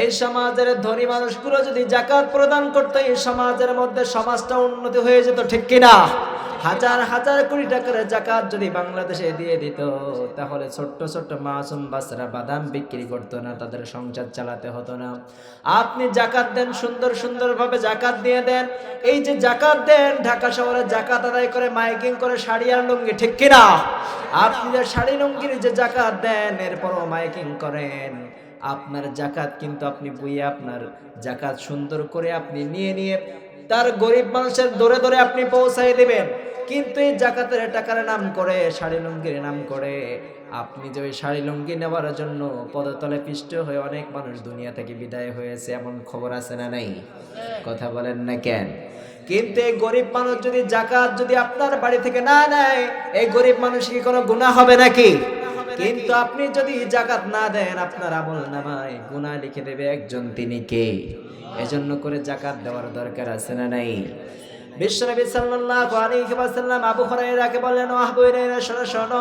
এই সমাজের ধনী মানুষগুলো যদি জাকাত প্রদান করতো, এই সমাজের মধ্যে সমাজটা উন্নতি হয়ে যেত। ঠিক কিনা? হাজার হাজার কোটি টাকার জাকাত যদি বাংলাদেশে দিয়ে দিত, তাহলে ছোট্ট ছোট্ট মাসুম বাচ্চারা বাদাম বিক্রি করতো না, তাদের সংসার চালাতে হতো না। আপনি জাকাত দেন, সুন্দর সুন্দর ভাবে জাকাত দিয়ে দেন। এই যে জাকাত দেন, ঢাকা শহরে জাকাত আদায় করে মাইকিং করে শাড়ি আর লুঙ্গি। ঠিক কিনা? আপনি যে শাড়ি লুঙ্গির যে জাকাত দেন, এরপরও মাইকিং করেন। আপনার জাকাত কিন্তু আপনি বুঝে আপনার জাকাত সুন্দর করে আপনি নিয়ে নিয়ে তার গরিব মানুষের দৌড়ে দৌড়ে আপনি পৌঁছাই দিবেন। কিন্তু এই জাকাতের টাকার নাম করে, শাড়ি লুঙ্গির নাম করে আপনি যে ওই শাড়ি লুঙ্গি নেওয়ার জন্য পদতলে পিষ্ট হয়ে অনেক মানুষ দুনিয়া থেকে বিদায় হয়েছে, এমন খবর আছে না নাই? কথা বলেন না কেন? কিন্তু এই গরিব মানুষ যদি জাকাত যদি আপনার বাড়ি থেকে না নেয়, এই গরিব মানুষ কি কোনো গুনাহ হবে নাকি? কিন্তু আপনি যদি জাকাত না দেন, আপনার আমলনামায় গুনাহ লিখে দেবে একজন, তিনি কে? এজন্য করে জাকাত দেওয়ার দরকার আছে না নাই? বিশ্বনবী সাল্লাল্লাহু আলাইহি ওয়াসাল্লাম আবু হুরায়রাকে বললেন, ও আবু হুরায়রা শোনো শোনো,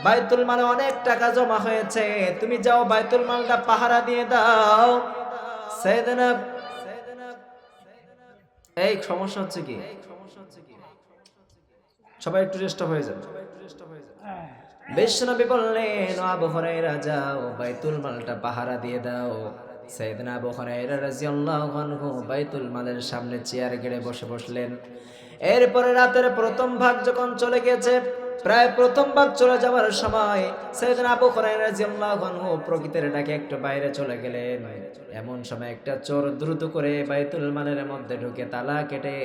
বাইতুল মালে অনেক টাকা জমা হয়েছে, তুমি যাও বাইতুল মালটা পাহারা দিয়ে দাও। সাইয়েদনা এই সমস্যা হচ্ছে কি? সবাই একটু ডিস্টার্ব হয়ে যাবে। বিশ্বনবী বললেন, ও আবু হুরায়রা যাও বাইতুল মালটা পাহারা দিয়ে দাও। সাইয়েদনা আবু হুরায়রা রাদিয়াল্লাহু আনহু বাইতুল মালের সামনে চেয়ার গেড়ে বসে বসলেন। এরপরে রাতের প্রথম ভাগ যখন চলে গেছে, প্রায় প্রথম ভাগ চলে যাওয়ার সময় সাইয়েদনা আবু হুরায়রা রাদিয়াল্লাহু আনহু প্রকৃতির ডাকে একটু বাইরে চলে গেলেন। এমন সময় একটা চোর দ্রুত করে বাইতুল মালের মধ্যে ঢুকে তালা কেটে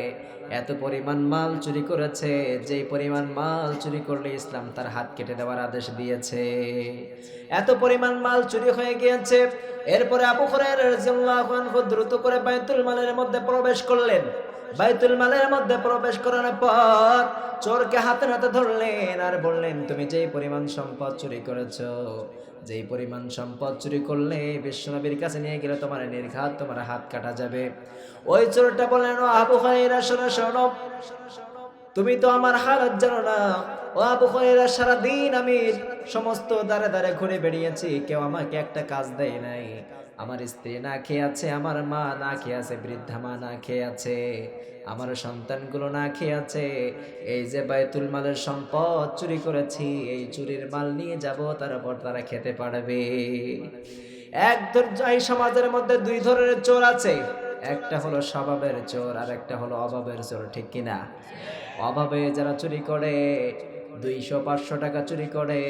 এত পরিমাণ মাল চুরি করেছে, যেই পরিমাণ মাল চুরি করলে ইসলাম তার হাত কেটে দেওয়ার আদেশ দিয়েছে। এত পরিমাণ মাল চুরি হয়ে গিয়েছে। এরপরে আবু হুরায়রা রাদিয়াল্লাহু আনহু দ্রুত করে বাইতুল মালের মধ্যে প্রবেশ করলেন। বাইতুল মালের মধ্যে প্রবেশ করার পর চোরকে হাতে নাতে ধরলেন আর বললেন, তুমি যেই পরিমাণ সম্পদ চুরি করেছো, যেই পরিমাণ সম্পদ চুরি করলে বিশ্বনবীর কাছে নিয়ে গেলে তোমার নির্ঘাত তোমার হাত কাটা যাবে। ওই চোরটা বললেন, ও আবু হুরায়রা শোনো শোনো, তুমি তো আমার হালত জানো না। ও আবু হুরায়রা, সারাদিন আমি সমস্ত দাঁড়ে দাঁড়ে ঘুরে বেরিয়েছি, কেউ আমাকে একটা কাজ দেয় নাই। আমার স্ত্রী না খেয়ে আছে, আমার মা না খেয়ে আছে, বৃদ্ধা মা না খেয়ে আছে, আমার সন্তানগুলো না খেয়ে আছে। এই যে বাইতুল মালের সম্পদ চুরি করেছি, এই চুরির মাল নিয়ে যাব, তারপর তারা খেতে পারবে। এই সমাজের মধ্যে দুই ধরনের চোর আছে, একটা হলো স্বভাবের চোর আর একটা হলো অভাবের চোর। ঠিক কিনা? অভাবে যারা চুরি করে 200-500 টাকা চুরি করে,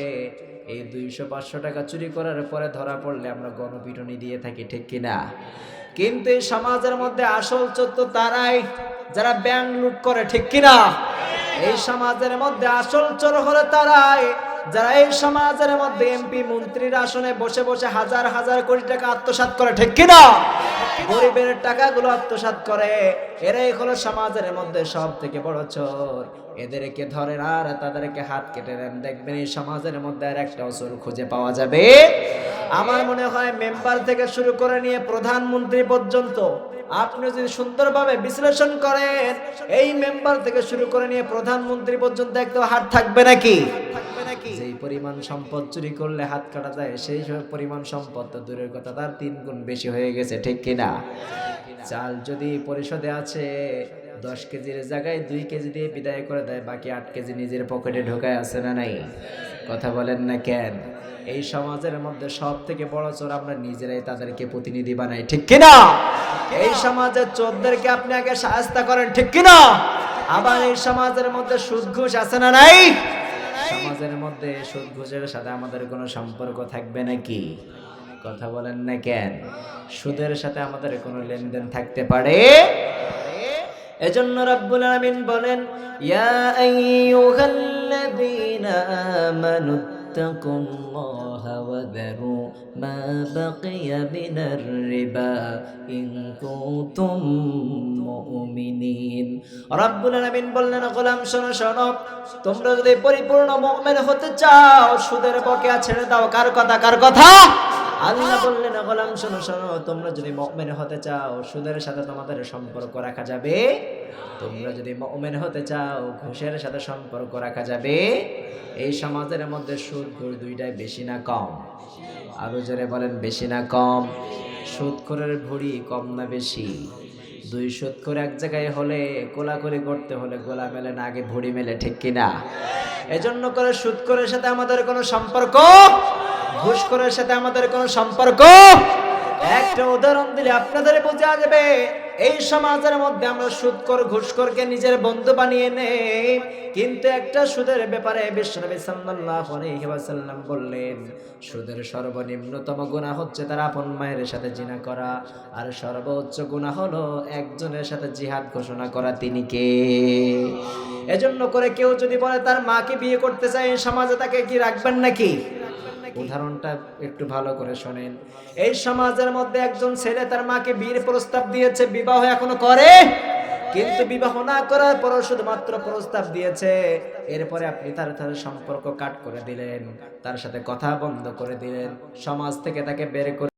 এই 200-500 টাকা চুরি করার পরে ধরা পড়লে আমরা গণপিটুনি দিয়ে থাকি। ঠিক কিনা? কিন্তু এই সমাজের মধ্যে আসল চোর তো তারাই যারা ব্যাংক লুট করে। ঠিক কিনা? এই সমাজের মধ্যে আসল চোর হলো তারাই যারা এই সমাজের মধ্যে এমপি মন্ত্রীর আসনে বসে বসে হাজার হাজার কোটি টাকা আত্মসাৎ করে। ঠিক কিনা? গরিবের টাকাগুলো আত্মসাৎ করে। এরাই হলো সমাজের মধ্যে সব থেকে বড় চোর। এদেরকে ধরেন আর তাদেরকে হাত কেটে দেন, দেখবেন এই সমাজের মধ্যে আর একটা চোর খুঁজে পাওয়া যাবে। আমার মনে হয় মেম্বার থেকে শুরু করে নিয়ে প্রধানমন্ত্রী পর্যন্ত আপনি যদি সুন্দরভাবে বিশ্লেষণ করেন, এই মেম্বার থেকে শুরু করে নিয়ে প্রধানমন্ত্রী পর্যন্ত একদম হাত থাকবে নাকি? যেই পরিমাণ সম্পদ চুরি করলে হাত কাটা যায়, সেই পরিমাণ সম্পদ তো দূরের কথা, তার 3 গুণ বেশি হয়ে গেছে। ঠিক কিনা? চাল যদি পরিশোধে আছে 10 কেজির জায়গায় 2 কেজি দিয়ে বিদায় করে দেয়, বাকি 8 কেজি নিজের পকেটে ঢোকায় আছে না নাই? কথা বলেন না কেন? এই সমাজের মধ্যে সব থেকে বড় চোর আমরা নিজেরাই, তাদেরকে প্রতিনিধি বানাই। ঠিক কিনা? এই সমাজের চোরদেরকে আপনি আগে শায়েস্তা করেন। ঠিক কিনা? আবার এই সমাজের মধ্যে সুদ ঘুষ আছে না নাই? সমাজের মধ্যে সুদ ঘুষের সাথে আমাদের কোনো সম্পর্ক থাকবে নাকি? কথা বলেন না কেন? সুদের সাথে আমাদের কোনো লেনদেন থাকতে পারে? এজন্য রব্বুল আলামিন বলেন, ইয়া আইয়ুহাল্লাযীনা আমানু তাকুল্লাহা ওয়া যারু মা বাকিয়া মিনার রিবা ইন কুনতুম মুমিনিন। রব্বুল আলামিন বললেন, গোলাম শোনো শোনো, তোমরা যদি পরিপূর্ণ মুমিন হতে চাও, সুদের বকেয়া ছেড়ে দাও। কার কথা? কার কথা? আল্লাহ বললেন গোলাম শোনো শোনো, তোমরা যদি মুমিন হতে চাও সুদের সাথে তোমাদের সম্পর্ক রাখা যাবে, তোমরা যদি মুমিন হতে চাও ঘুষের সাথে সম্পর্ক রাখা যাবে। এই সমাজের মধ্যে সুদ ঘুষ দুইটাই বেশি না কম? আরো জোরে বলেন, বেশি না কম? সুদখোরের ভুঁড়ি কম না বেশি? দুই সুদখোর এক জায়গায় হলে কোলাকুলি করতে হলে গোলা মেলে না, আগে ভুঁড়ি মেলে, ঠিক কিনা? এজন্য করে সুদখোরের সাথে আমাদের কোনো সম্পর্ক, ঘুষখোরের সাথে আমাদের কোনো সম্পর্ক। একটা উদাহরণ দিলে আপনাদের বোঝা যাবে। এই সমাজের মধ্যে আমরা সুদখোর ঘুষখোরকে নিজের বন্ধু বানিয়ে নেই, কিন্তু একটা সুদের ব্যাপারে বিশ্বনবী সাল্লাল্লাহু আলাইহি ওয়াসাল্লাম বললেন, সুদের সর্বনিম্নতম গুনাহ হচ্ছে তার আপন মায়ের সাথে জিনা করা, আর সর্বোচ্চ গুনাহ হলো একজনের সাথে জিহাদ ঘোষণা করা। তিনি কে? এজন্য করে কেউ যদি বলে তার মাকে বিয়ে করতে চায়, এই সমাজে তাকে কি রাখবেন নাকি? উদাহরণটা একটু ভালো করে শোনেন। এই সমাজের মধ্যে একজন ছেলে তার মাকে বিয়ের প্রস্তাব দিয়েছে, বিবাহ এখনো করে, কিন্তু বিবাহ না করার পর শুধুমাত্র প্রস্তাব দিয়েছে, এরপরে আপনি তার সাথে সম্পর্ক কাট করে দিলেন, তার সাথে কথা বন্ধ করে দিলেন, সমাজ থেকে তাকে বের করে